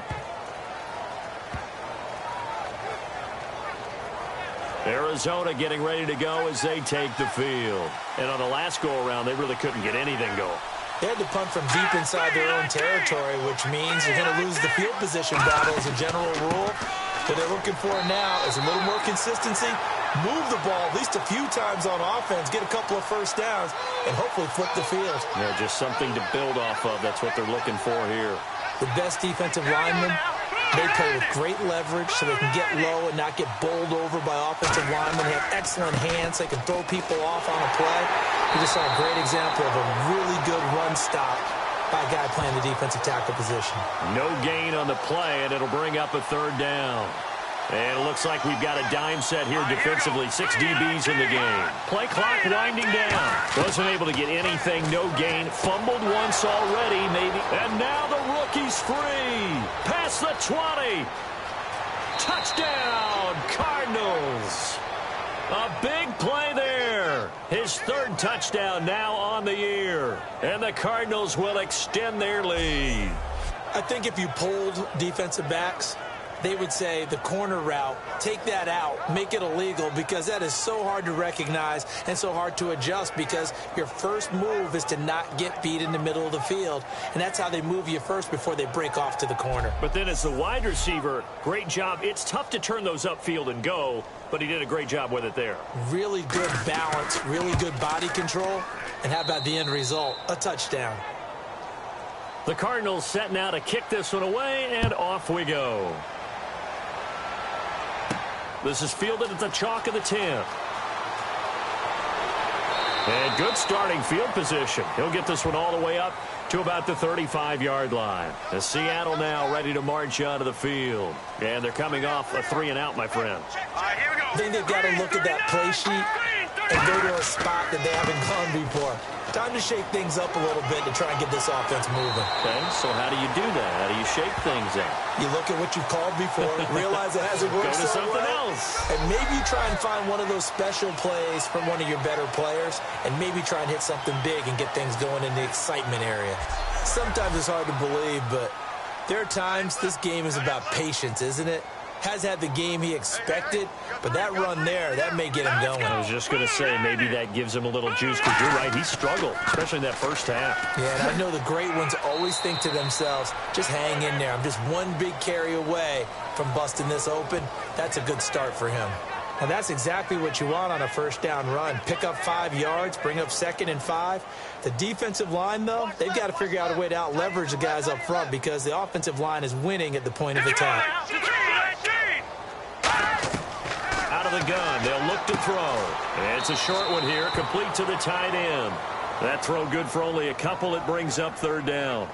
Arizona getting ready to go as they take the field. And on the last go-around, they really couldn't get anything going. They had to punt from deep inside their own territory, which means you're going to lose the field position battle as a general rule. What they're looking for now is a little more consistency, move the ball at least a few times on offense, get a couple of 1st downs, and hopefully flip the field. Yeah, just something to build off of. That's what they're looking for here. The best defensive linemen, they play with great leverage so they can get low and not get bowled over by offensive linemen. They have excellent hands. They can throw people off on a play. We just saw a great example of a really good run stop by a guy playing the defensive tackle position. No gain on the play, and it'll bring up a 3rd down. And it looks like we've got a dime set here defensively. 6 DBs in the game. Play clock winding down. Wasn't able to get anything. No gain. Fumbled once already, maybe. And now the rookie's free. Past the 20. Touchdown, Cardinals. A big play there. His 3rd touchdown now on the year. And the Cardinals will extend their lead. I think if you polled defensive backs, they would say the corner route, take that out, make it illegal, because that is so hard to recognize and so hard to adjust, because your first move is to not get beat in the middle of the field, and that's how they move you first before they break off to the corner. But then as the wide receiver, great job. It's tough to turn those upfield and go, but he did a great job with it there. Really good balance, really good body control, and how about the end result? A touchdown. The Cardinals set now to kick this one away, and off we go. This is fielded at the chalk of the 10. And good starting field position. He'll get this one all the way up to about the 35-yard line. As Seattle now ready to march onto the field. And they're coming off a 3-and-out, my friend. Here we go. I think they've got to look at that play sheet and go to a spot that they haven't gone before. Time to shake things up a little bit to try and get this offense moving. Okay, so how do you do that? How do you shake things up? You look at what you've called before, realize it hasn't worked Go to so something well, else. and maybe try and find one of those special plays from one of your better players, and maybe try and hit something big and get things going in the excitement area. Sometimes it's hard to believe, but there are times this game is about patience, isn't it? Has had the game he expected, but that run there, that may get him going. I was just going to say, maybe that gives him a little juice, because you're right, he struggled, especially in that first half. Yeah, and I know the great ones always think to themselves, just hang in there. I'm just one big carry away from busting this open. That's a good start for him. And that's exactly what you want on a 1st down run. Pick up 5 yards, bring up 2nd and 5. The defensive line, though, they've got to figure out a way to out-leverage the guys up front, because the offensive line is winning at the point of attack. Out of the gun, they'll look to throw. And it's a short one here, complete to the tight end. That throw good for only a couple. It brings up third down.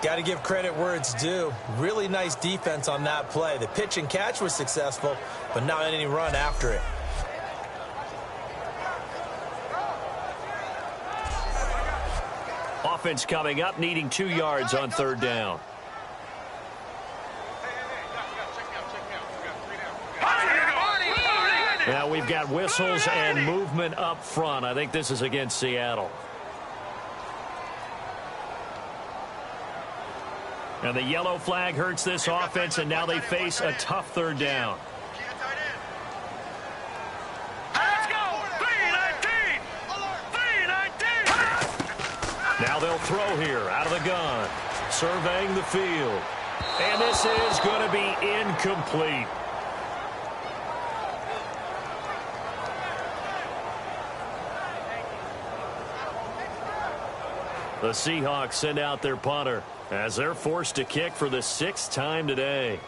Got to give credit where it's due. Really nice defense on that play. The pitch and catch was successful, but not any run after it. Offense coming up, needing 2 yards on third down. Now we've got whistles and movement up front. I think this is against Seattle. And the yellow flag hurts this offense, and now they face a tough third down. Let's go! 3-19! 3-19! Now they'll throw here out of the gun. Surveying the field. And this is going to be incomplete. The Seahawks send out their punter as they're forced to kick for the 6th time today.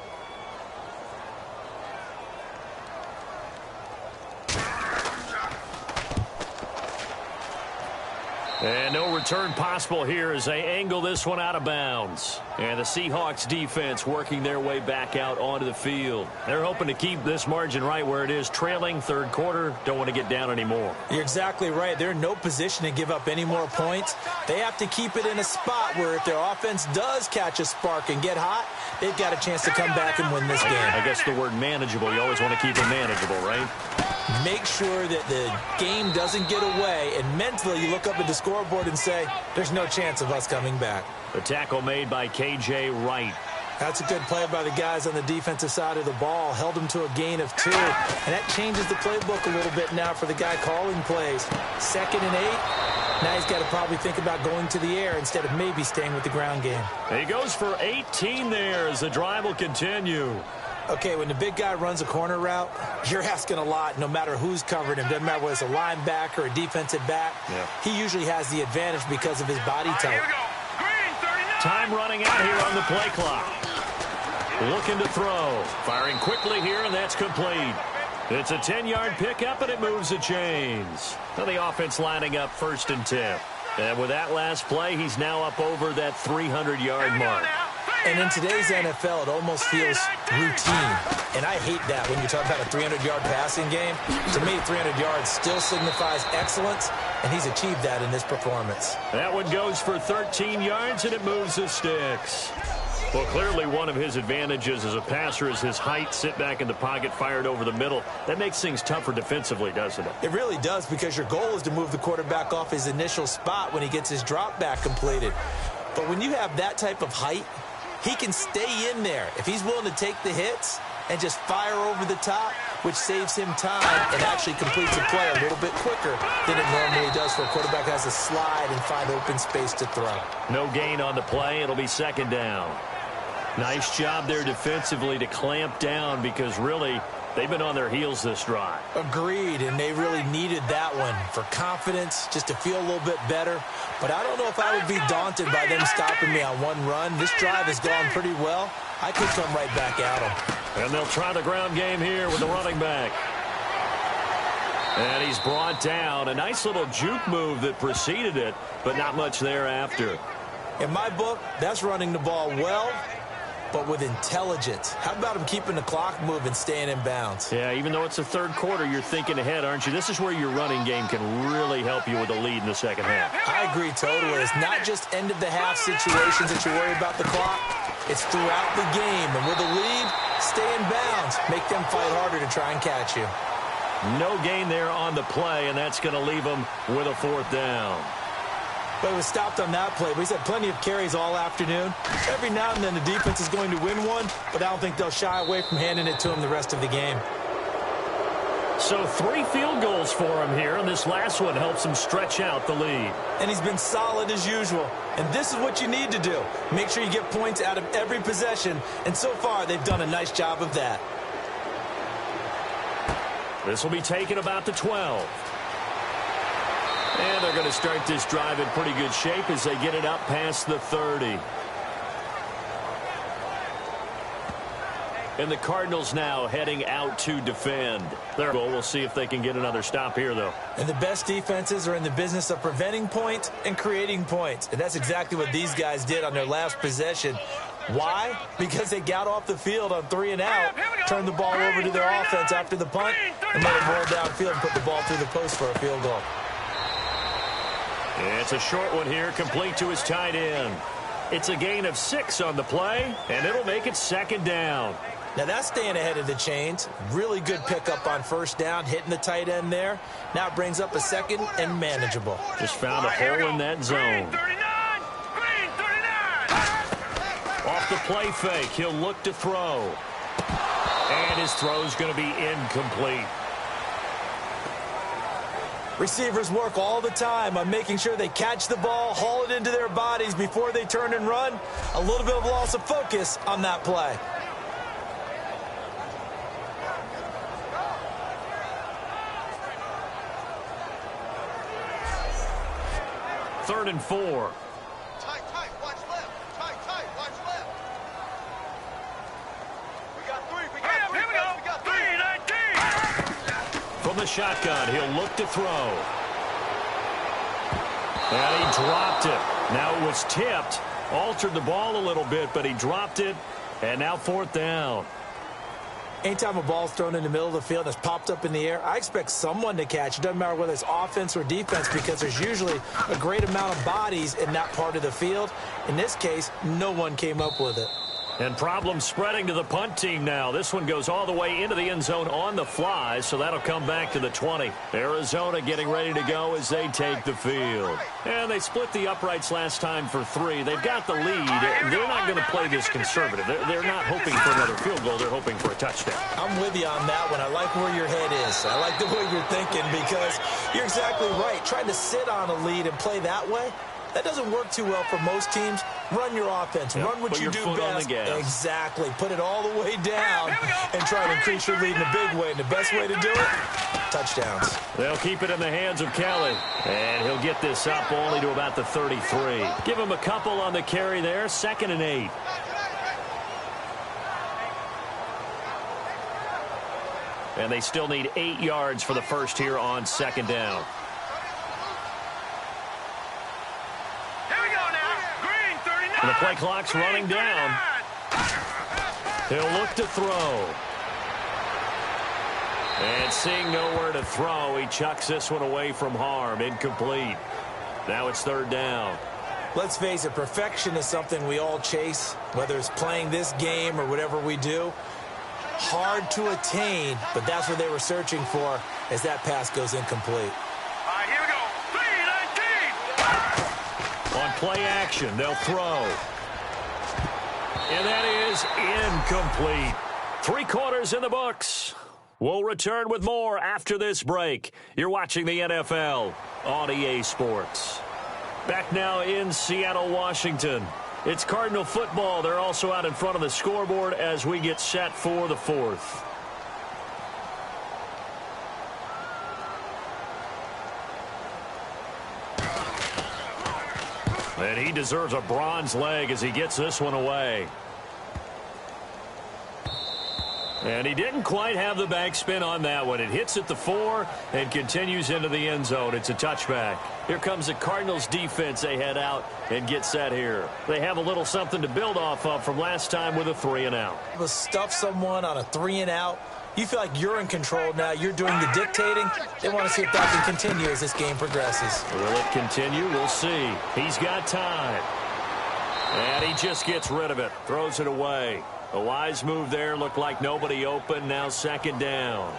And no return possible here as they angle this one out of bounds. And the Seahawks defense working their way back out onto the field. They're hoping to keep this margin right where it is, trailing third quarter. Don't want to get down anymore. You're exactly right. They're in no position to give up any more points. They have to keep it in a spot where if their offense does catch a spark and get hot, they've got a chance to come back and win this game. I guess the word manageable, you always want to keep it manageable, right? Make sure that the game doesn't get away, and mentally you look up at the scoreboard and say, there's no chance of us coming back. The tackle made by K.J. Wright. That's a good play by the guys on the defensive side of the ball. Held them to a gain of 2. And that changes the playbook a little bit now for the guy calling plays. 2nd and 8. Now he's got to probably think about going to the air instead of maybe staying with the ground game. He goes for 18 there as the drive will continue. Okay, when the big guy runs a corner route, you're asking a lot no matter who's covering him. Doesn't matter whether it's a linebacker or a defensive back. Yeah. He usually has the advantage because of his body type. Here we go. Green, 39. Time running out here on the play clock. Looking to throw. Firing quickly here, and that's complete. It's a 10-yard pickup, and it moves the chains. Now the offense lining up 1st and 10. And with that last play, he's now up over that 300-yard mark. And in today's NFL, it almost feels routine. And I hate that when you talk about a 300-yard passing game. To me, 300 yards still signifies excellence, and he's achieved that in this performance. That one goes for 13 yards, and it moves the sticks. Well, clearly one of his advantages as a passer is his height, sit back in the pocket, fired over the middle. That makes things tougher defensively, doesn't it? It really does, because your goal is to move the quarterback off his initial spot when he gets his drop back completed. But when you have that type of height, he can stay in there if he's willing to take the hits and just fire over the top, which saves him time and actually completes a play a little bit quicker than it normally does for a quarterback who has to slide and find open space to throw. No gain on the play. It'll be 2nd down. Nice job there defensively to clamp down because really they've been on their heels this drive. Agreed, and they really needed that one for confidence, just to feel a little bit better. But I don't know if I would be daunted by them stopping me on one run. This drive has gone pretty well. I could come right back at them. And they'll try the ground game here with the running back. And he's brought down. A nice little juke move that preceded it, but not much thereafter. In my book, that's running the ball well, but with intelligence. How about him keeping the clock moving, staying in bounds? Yeah, even though it's the third quarter, you're thinking ahead, aren't you? This is where your running game can really help you with a lead in the second half. I agree totally. It's not just end-of-the-half situations that you worry about the clock. It's throughout the game. And with a lead, stay in bounds. Make them fight harder to try and catch you. No gain there on the play, and that's going to leave them with a 4th down. But it was stopped on that play. But he's had plenty of carries all afternoon. Every now and then the defense is going to win one, but I don't think they'll shy away from handing it to him the rest of the game. So 3 field goals for him here, and this last one helps him stretch out the lead. And he's been solid as usual. And this is what you need to do. Make sure you get points out of every possession. And so far, they've done a nice job of that. This will be taken about the 12. And they're going to start this drive in pretty good shape as they get it up past the 30. And the Cardinals now heading out to defend. We'll see if they can get another stop here, though. And the best defenses are in the business of preventing points and creating points. And that's exactly what these guys did on their last possession. Why? Because they got off the field on 3 and out, turned the ball over to their offense after the punt, and let it roll downfield and put the ball through the post for a field goal. It's a short one here, complete to his tight end. It's a gain of 6 on the play, and it'll make it 2nd down. Now that's staying ahead of the chains. Really good pickup on 1st down, hitting the tight end there. Now it brings up a 2nd and manageable. Just found a hole in that zone. Off the play fake, he'll look to throw. And his throw's going to be incomplete. Receivers work all the time on making sure they catch the ball, haul it into their bodies before they turn and run. A little bit of loss of focus on that play. Third and 4. Tight, watch left. Tight, watch left. We got 3. Here we go. 3-19. From the shotgun, he'll look to throw. And he dropped it. Now it was tipped. Altered the ball a little bit, but he dropped it. And now 4th down. Anytime a ball's thrown in the middle of the field and it's popped up in the air, I expect someone to catch. It doesn't matter whether it's offense or defense because there's usually a great amount of bodies in that part of the field. In this case, no one came up with it. And problems spreading to the punt team now. This one goes all the way into the end zone on the fly, so that'll come back to the 20. Arizona getting ready to go as they take the field. And they split the uprights last time for 3. They've got the lead. They're not going to play this conservative. They're not hoping for another field goal. They're hoping for a touchdown. I'm with you on that one. I like where your head is. I like the way you're thinking because you're exactly right. Trying to sit on a lead and play that way, that doesn't work too well for most teams. Run your offense. Run what you do best. Exactly. Put it all the way down and try to increase your lead in a big way. And the best way to do it, touchdowns. They'll keep it in the hands of Kelly. And he'll get this up only to about the 33. Give him a couple on the carry there. 2nd and 8. And they still need 8 yards for the first here on 2nd down. And the play clock's running down. He'll look to throw. And seeing nowhere to throw, he chucks this one away from harm. Incomplete. Now it's 3rd down. Let's face it, perfection is something we all chase, whether it's playing this game or whatever we do. Hard to attain, but that's what they were searching for as that pass goes incomplete. All right, here we go. 3-19. On play action, they'll throw. And that is incomplete. 3 quarters in the books. We'll return with more after this break. You're watching the NFL on EA Sports. Back now in Seattle, Washington. It's Cardinal football. They're also out in front of the scoreboard as we get set for the 4th. And he deserves a bronze leg as he gets this one away. And he didn't quite have the backspin on that one. It hits at the 4 and continues into the end zone. It's a touchback. Here comes the Cardinals defense. They head out and get set here. They have a little something to build off of from last time with a 3 and out. To stuff someone on a 3 and out, you feel like you're in control now. You're doing the dictating. They want to see if that can continue as this game progresses. Will it continue? We'll see. He's got time. And he just gets rid of it. Throws it away. A wise move there. Looked like nobody open. Now 2nd down.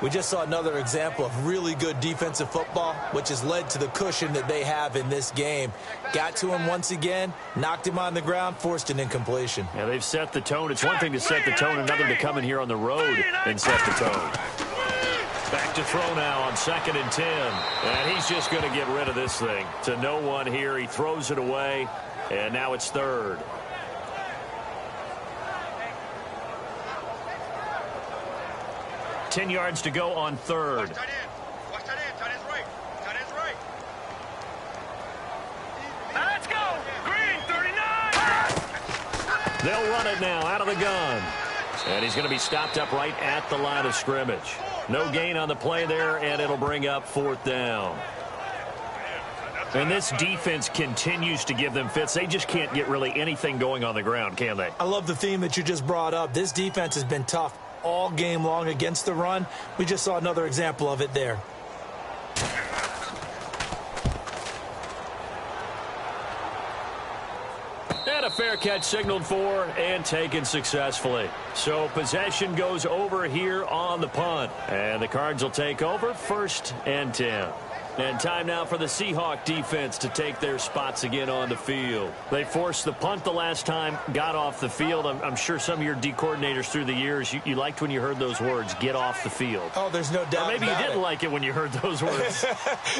We just saw another example of really good defensive football, which has led to the cushion that they have in this game. Got to him once again, knocked him on the ground, forced an incompletion. Yeah, they've set the tone. It's one thing to set the tone, another to come in here on the road and set the tone. Back to throw now on 2nd and 10. And he's just going to get rid of this thing. To no one here. He throws it away, and now it's 3rd. Ten yards to go on 3rd. Watch that in. Tight end's right. Tight end's right. Now let's go. Green, 39. They'll run it now out of the gun. And he's going to be stopped up right at the line of scrimmage. No gain on the play there, and it'll bring up 4th down. And this defense continues to give them fits. They just can't get really anything going on the ground, can they? I love the theme that you just brought up. This defense has been tough all game long against the run. We just saw another example of it there. And a fair catch signaled for and taken successfully. So possession goes over here on the punt. And the Cards will take over 1st and 10. And time now for the Seahawks defense to take their spots again on the field. They forced the punt the last time, got off the field. I'm sure some of your D coordinators through the years, you liked when you heard those words, get off the field. Oh, there's no doubt. Or maybe you didn't like it when you heard those words.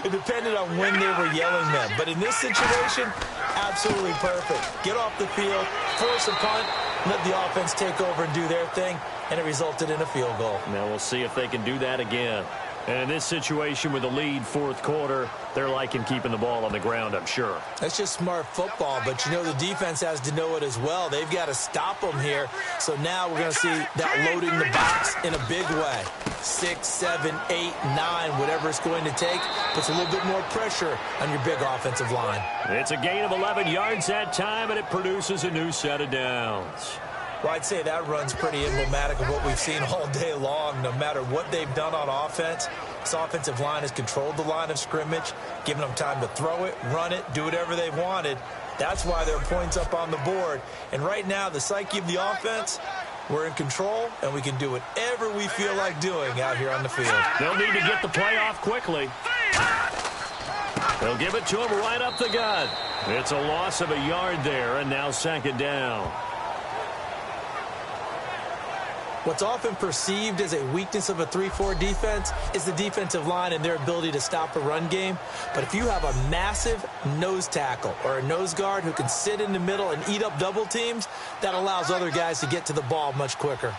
It depended on when they were yelling them. But in this situation, absolutely perfect. Get off the field, force a punt, let the offense take over and do their thing, and it resulted in a field goal. Now we'll see if they can do that again. And in this situation with a lead 4th quarter, they're liking keeping the ball on the ground, I'm sure. That's just smart football, but you know the defense has to know it as well. They've got to stop them here. So now we're going to see that loading the box in a big way. 6, 7, 8, 9, whatever it's going to take, puts a little bit more pressure on your big offensive line. It's a gain of 11 yards that time, and it produces a new set of downs. Well, I'd say that run's pretty emblematic of what we've seen all day long. No matter what they've done on offense, this offensive line has controlled the line of scrimmage, given them time to throw it, run it, do whatever they wanted. That's why there are points up on the board. And right now, the psyche of the offense, we're in control, and we can do whatever we feel like doing out here on the field. They'll need to get the play off quickly. They'll give it to him right up the gut. It's a loss of a yard there, and now 2nd down. What's often perceived as a weakness of a 3-4 defense is the defensive line and their ability to stop a run game. But if you have a massive nose tackle or a nose guard who can sit in the middle and eat up double teams, that allows other guys to get to the ball much quicker.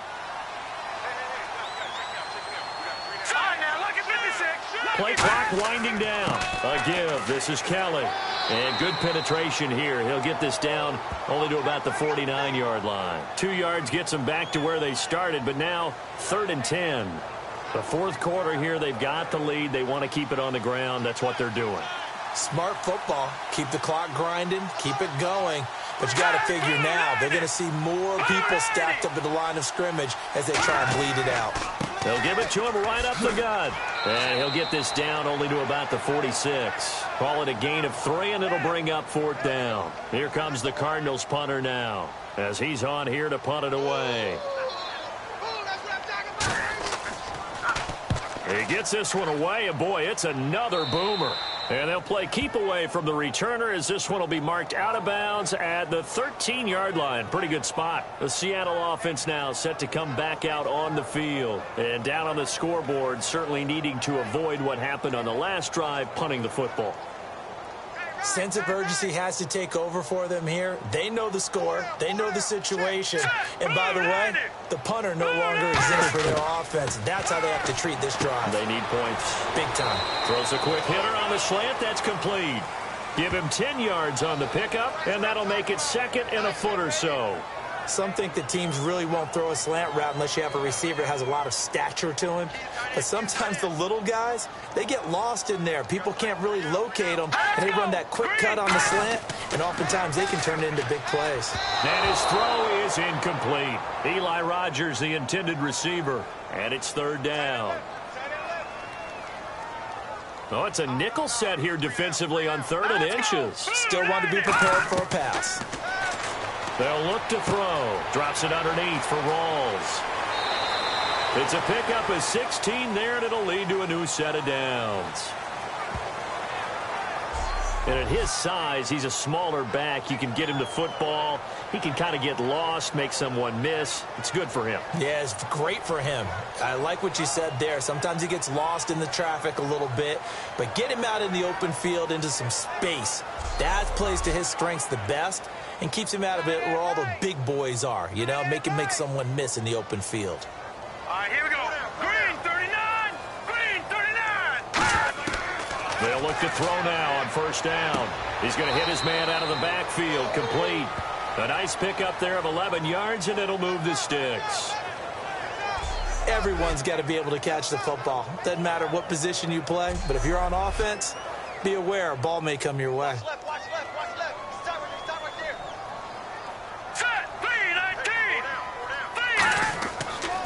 Play clock winding down. A give. This is Kelly. And good penetration here. He'll get this down only to about the 49-yard line. 2 yards gets them back to where they started, but now 3rd and 10. The 4th quarter here, they've got the lead. They want to keep it on the ground. That's what they're doing. Smart football. Keep the clock grinding. Keep it going. But you got to figure now, they're going to see more people stacked up at the line of scrimmage as they try and bleed it out. They'll give it to him right up the gut. And he'll get this down only to about the 46. Call it a gain of 3, and it'll bring up 4th down. Here comes the Cardinals punter now, as he's on here to punt it away. He gets this one away, and boy, it's another boomer. And they'll play keep away from the returner as this one will be marked out of bounds at the 13-yard line. Pretty good spot. The Seattle offense now set to come back out on the field. And down on the scoreboard, certainly needing to avoid what happened on the last drive, punting the football. Sense of urgency has to take over for them here. They know the score. They know the situation. And by the way, the punter no longer exists for their offense. That's how they have to treat this drive. They need points. Big time. Throws a quick hitter on the slant. That's complete. Give him 10 yards on the pickup, and that'll make it 2nd and a foot or so. Some think that teams really won't throw a slant route unless you have a receiver that has a lot of stature to him. But sometimes the little guys, they get lost in there. People can't really locate them, and they run that quick cut on the slant, and oftentimes they can turn it into big plays. And his throw is incomplete. Eli Rogers, the intended receiver, and it's 3rd down. Oh, it's a nickel set here defensively on 3rd and inches. Still want to be prepared for a pass. They'll look to throw. Drops it underneath for Rawls. It's a pickup of 16 there, and it'll lead to a new set of downs. And at his size, he's a smaller back. You can get him to football. He can kind of get lost, make someone miss. It's good for him. Yeah, it's great for him. I like what you said there. Sometimes he gets lost in the traffic a little bit, but get him out in the open field into some space. That plays to his strengths the best and keeps him out of it where all the big boys are, you know, make someone miss in the open field. All right, here we go. Green 39. Green 39. They'll look to throw now on 1st down. He's going to hit his man out of the backfield, complete. A nice pickup there of 11 yards, and it'll move the sticks. Everyone's got to be able to catch the football. Doesn't matter what position you play, but if you're on offense, be aware a ball may come your way. Watch left, watch left, watch left. Stop right there. Set, B-19.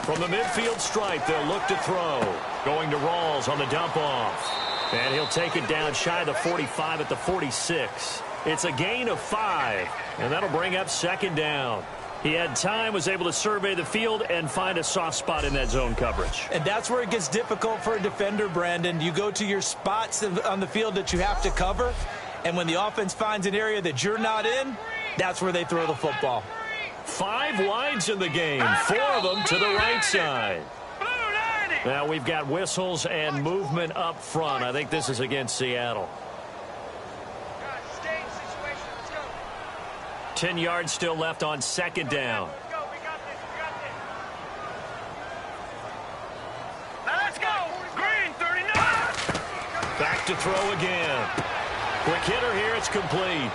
From the midfield stripe, they'll look to throw. Going to Rawls on the dump off. And he'll take it down shy of the 45 at the 46. It's a gain of 5, and that'll bring up second down. He had time, was able to survey the field and find a soft spot in that zone coverage. And that's where it gets difficult for a defender, Brandon. You go to your spots on the field that you have to cover, and when the offense finds an area that you're not in, that's where they throw the football. 5 wides in the game, 4 of them to the right side. Now we've got whistles and movement up front. I think this is against Seattle. 10 yards still left on second down. Let's go. Green 39. Back to throw again. Quick hitter here. It's complete.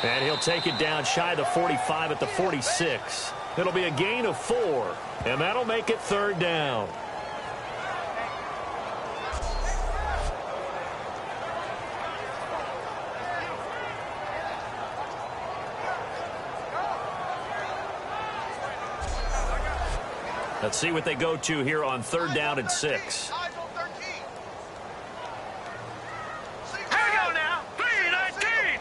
And he'll take it down shy of the 45 at the 46. It'll be a gain of 4. And that'll make it third down. Let's see what they go to here on third down and 6. Here we go now. 3-19.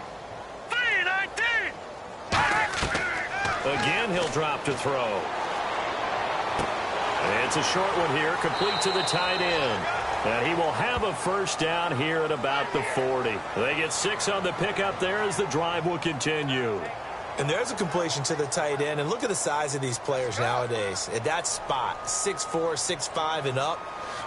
3-19. Again, he'll drop to throw. And it's a short one here, complete to the tight end. And he will have a first down here at about the 40. They get 6 on the pickup there as the drive will continue. And there's a completion to the tight end. And look at the size of these players nowadays. At that spot, 6'4", 6'5", and up.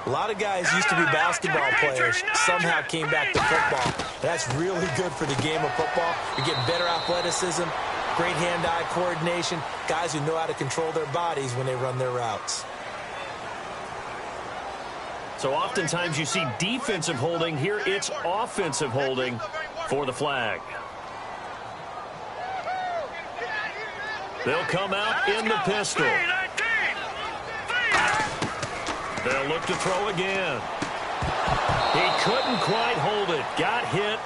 A lot of guys used to be basketball players, somehow came back to football. That's really good for the game of football. You're getting better athleticism, great hand-eye coordination, guys who know how to control their bodies when they run their routes. So oftentimes you see defensive holding. Here it's offensive holding for the flag. They'll come out in the pistol. They'll look to throw again. He couldn't quite hold it. Got hit.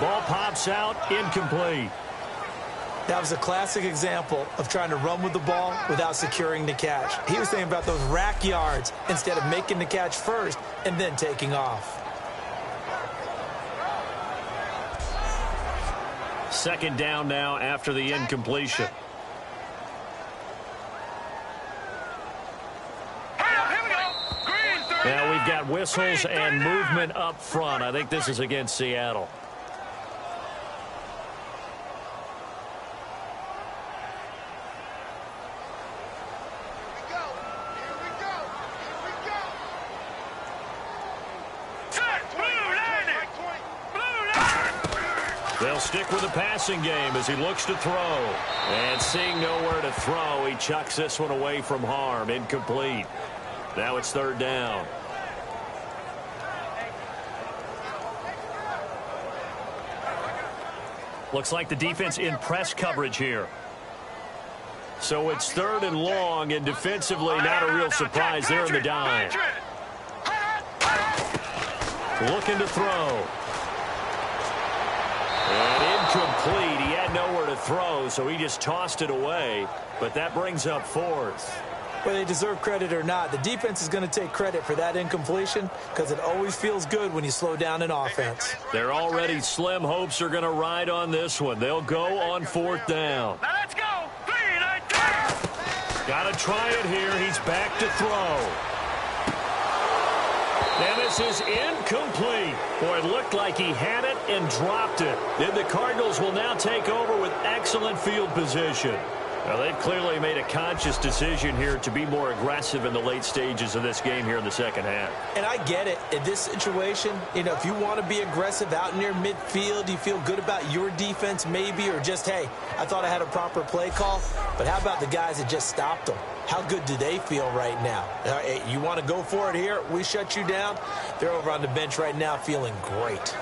Ball pops out. Incomplete. That was a classic example of trying to run with the ball without securing the catch. He was thinking about those rack yards instead of making the catch first and then taking off. Second down now after the incompletion. Now we've got whistles and movement up front. I think this is against Seattle. They'll stick with the passing game as he looks to throw. And seeing nowhere to throw, he chucks this one away from harm. Incomplete. Now it's third down. Looks like the defense in press coverage here. So it's third and long, and defensively not a real surprise there in the dime. Looking to throw. And incomplete. He had nowhere to throw, so he just tossed it away. But that brings up fourth. Whether they deserve credit or not, the defense is going to take credit for that incompletion because it always feels good when you slow down an offense. They're already slim hopes are going to ride on this one. They'll go on fourth down. Now let's go. 3-19. Got to try it here. He's back to throw. And this is incomplete. Boy, it looked like he had it and dropped it. Then the Cardinals will now take over with excellent field position. Now, they've clearly made a conscious decision here to be more aggressive in the late stages of this game here in the second half. And I get it. In this situation, if you want to be aggressive out near midfield, you feel good about your defense maybe, or just, hey, I thought I had a proper play call. But how about the guys that just stopped them? How good do they feel right now? You want to go for it here? We shut you down. They're over on the bench right now feeling great.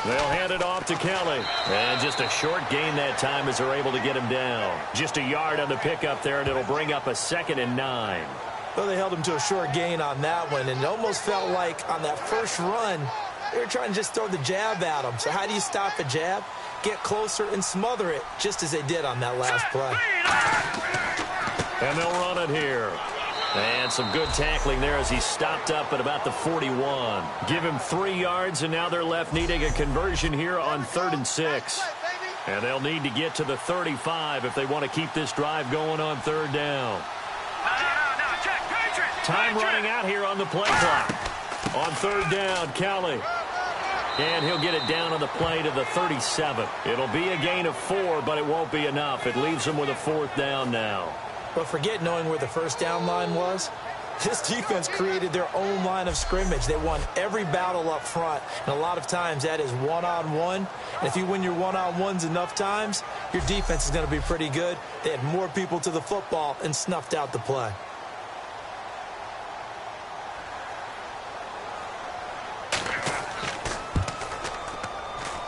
They'll hand it off to Kelly. And just a short gain that time as they're able to get him down. Just a yard on the pickup there, and it'll bring up a 2nd and 9. Well, they held him to a short gain on that one, and it almost felt like on that first run, they were trying to just throw the jab at him. So how do you stop a jab? Get closer and smother it, just as they did on that last play. And they'll run it here. And some good tackling there as he stopped up at about the 41. Give him 3 yards, and now they're left needing a conversion here on 3rd and 6. And they'll need to get to the 35 if they want to keep this drive going on 3rd down. Time running out here on the play clock. On 3rd down, Kelly. And he'll get it down on the play to the 37. It'll be a gain of 4, but it won't be enough. It leaves them with a 4th down now. But forget knowing where the first down line was. This defense created their own line of scrimmage. They won every battle up front, and a lot of times that is one-on-one. And if you win your one-on-ones enough times, your defense is going to be pretty good. They had more people to the football and snuffed out the play.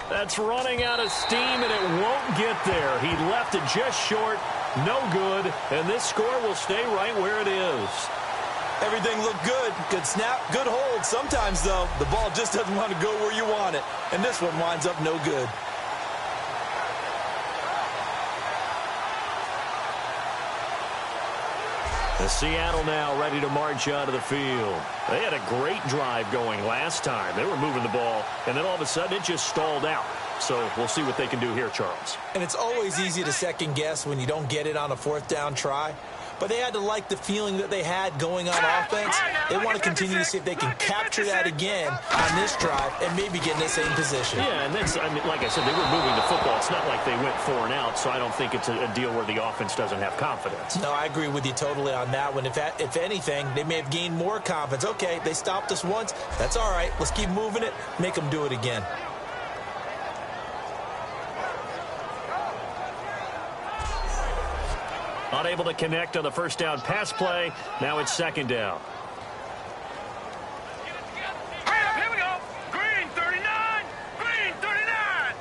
That's running out of steam, and it won't get there. He left it just short. No good, and this score will stay right where it is. Everything looked good. Good snap, good hold. Sometimes, though, the ball just doesn't want to go where you want it, and this one winds up no good. The Seattle now ready to march out of the field. They had a great drive going last time. They were moving the ball, and then all of a sudden it just stalled out. So we'll see what they can do here, Charles. And it's always easy to second guess when you don't get it on a 4th down try. But they had to like the feeling that they had going on offense. They want to continue to see if they can capture that again on this drive and maybe get in the same position. Yeah, and that's, I mean, like I said, they were moving the football. It's not like they went 4 and out, so I don't think it's a deal where the offense doesn't have confidence. No, I agree with you totally on that one. If anything, they may have gained more confidence. Okay, they stopped us once. That's all right. Let's keep moving it. Make them do it again. Unable to connect on the first down pass play. Now it's 2nd down. Here we go. Green 39. Green 39.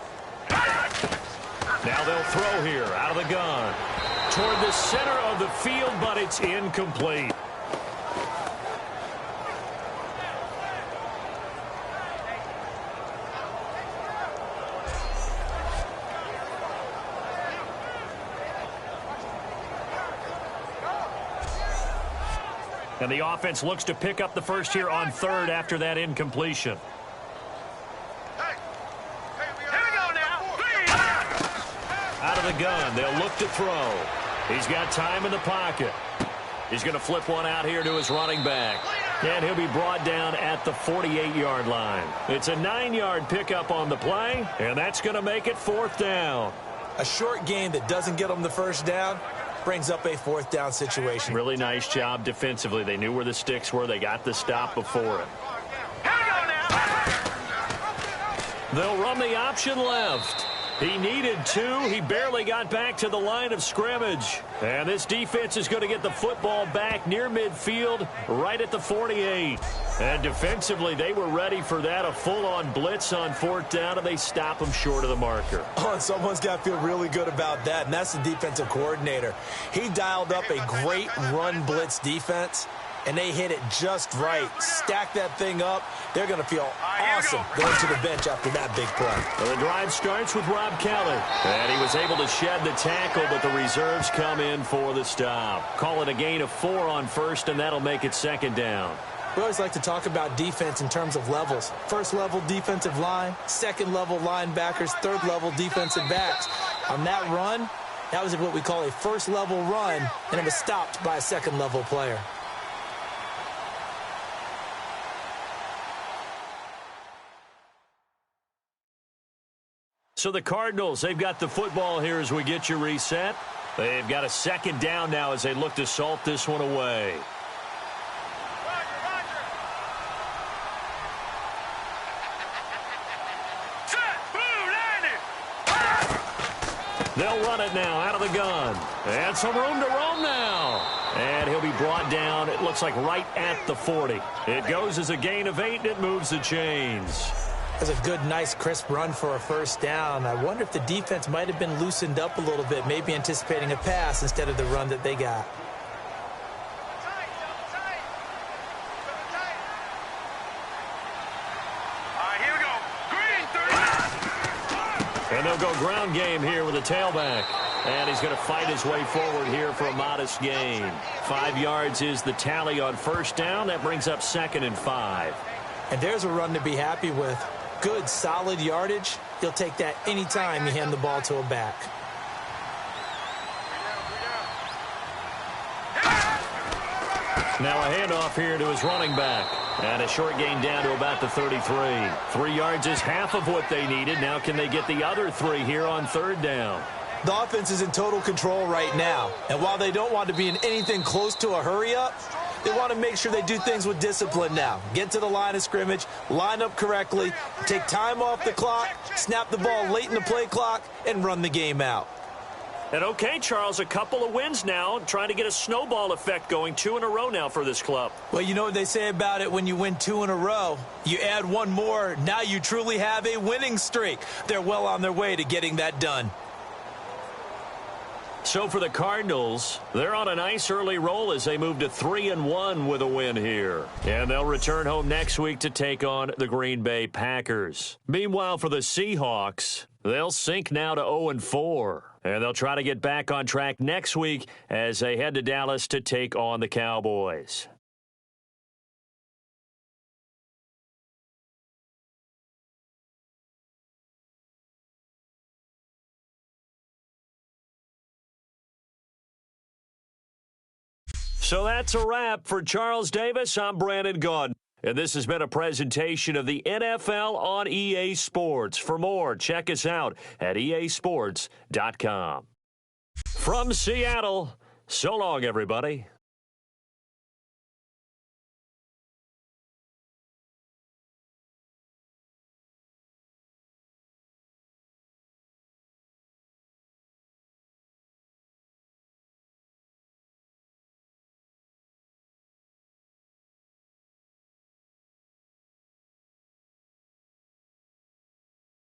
Now they'll throw here out of the gun. Toward the center of the field, but it's incomplete. And the offense looks to pick up the first here on 3rd after that incompletion. Here we go now. Out of the gun, they'll look to throw. He's got time in the pocket. He's going to flip one out here to his running back. And he'll be brought down at the 48-yard line. It's a 9-yard pickup on the play, and that's going to make it 4th down. A short gain that doesn't get them the first down brings up a 4th down situation. Really nice job defensively. They knew where the sticks were. They got the stop before it. Here we go now. They'll run the option left. He needed 2. He barely got back to the line of scrimmage. And this defense is going to get the football back near midfield, right at the 48. And defensively, they were ready for that, a full-on blitz on 4th down, and they stop them short of the marker. Oh, and someone's got to feel really good about that, and that's the defensive coordinator. He dialed up a great run blitz defense, and they hit it just right. Stack that thing up. They're going to feel awesome going to the bench after that big play. Well, the drive starts with Rob Kelly. And he was able to shed the tackle, but the reserves come in for the stop. Call it a gain of 4 on 1st, and that'll make it 2nd down. We always like to talk about defense in terms of levels. 1st level defensive line, 2nd level linebackers, 3rd level defensive backs. On that run, that was what we call a 1st level run, and it was stopped by a 2nd level player. So the Cardinals, they've got the football here as we get you reset. They've got a 2nd down now as they look to salt this one away. They'll run it now out of the gun. And some room to roam now. And he'll be brought down, it looks like right at the 40. It goes as a gain of 8, and it moves the chains. That's a good, nice, crisp run for a first down. I wonder if the defense might have been loosened up a little bit, maybe anticipating a pass instead of the run that they got. Here we go. Green, 39. And they'll go ground game here with a tailback. And he's going to fight his way forward here for a modest gain. 5 yards is the tally on first down. That brings up 2nd and 5. And there's a run to be happy with. Good, solid yardage. You'll take that anytime you hand the ball to a back. Now a handoff here to his running back. And a short gain down to about the 33. 3 yards is half of what they needed. Now can they get the other 3 here on third down? The offense is in total control right now. And while they don't want to be in anything close to a hurry-up, they want to make sure they do things with discipline now. Get to the line of scrimmage, line up correctly, take time off the clock, snap the ball late in the play clock, and run the game out. And okay, Charles, a couple of wins now, trying to get a snowball effect going. 2 in a row now for this club. Well, you know what they say about it when you win 2 in a row. You add one more, now you truly have a winning streak. They're well on their way to getting that done. So for the Cardinals, they're on a nice early roll as they move to 3-1 with a win here. And they'll return home next week to take on the Green Bay Packers. Meanwhile, for the Seahawks, they'll sink now to 0-4. And they'll try to get back on track next week as they head to Dallas to take on the Cowboys. So that's a wrap. For Charles Davis, I'm Brandon Gaudin. And this has been a presentation of the NFL on EA Sports. For more, check us out at easports.com. From Seattle, so long, everybody.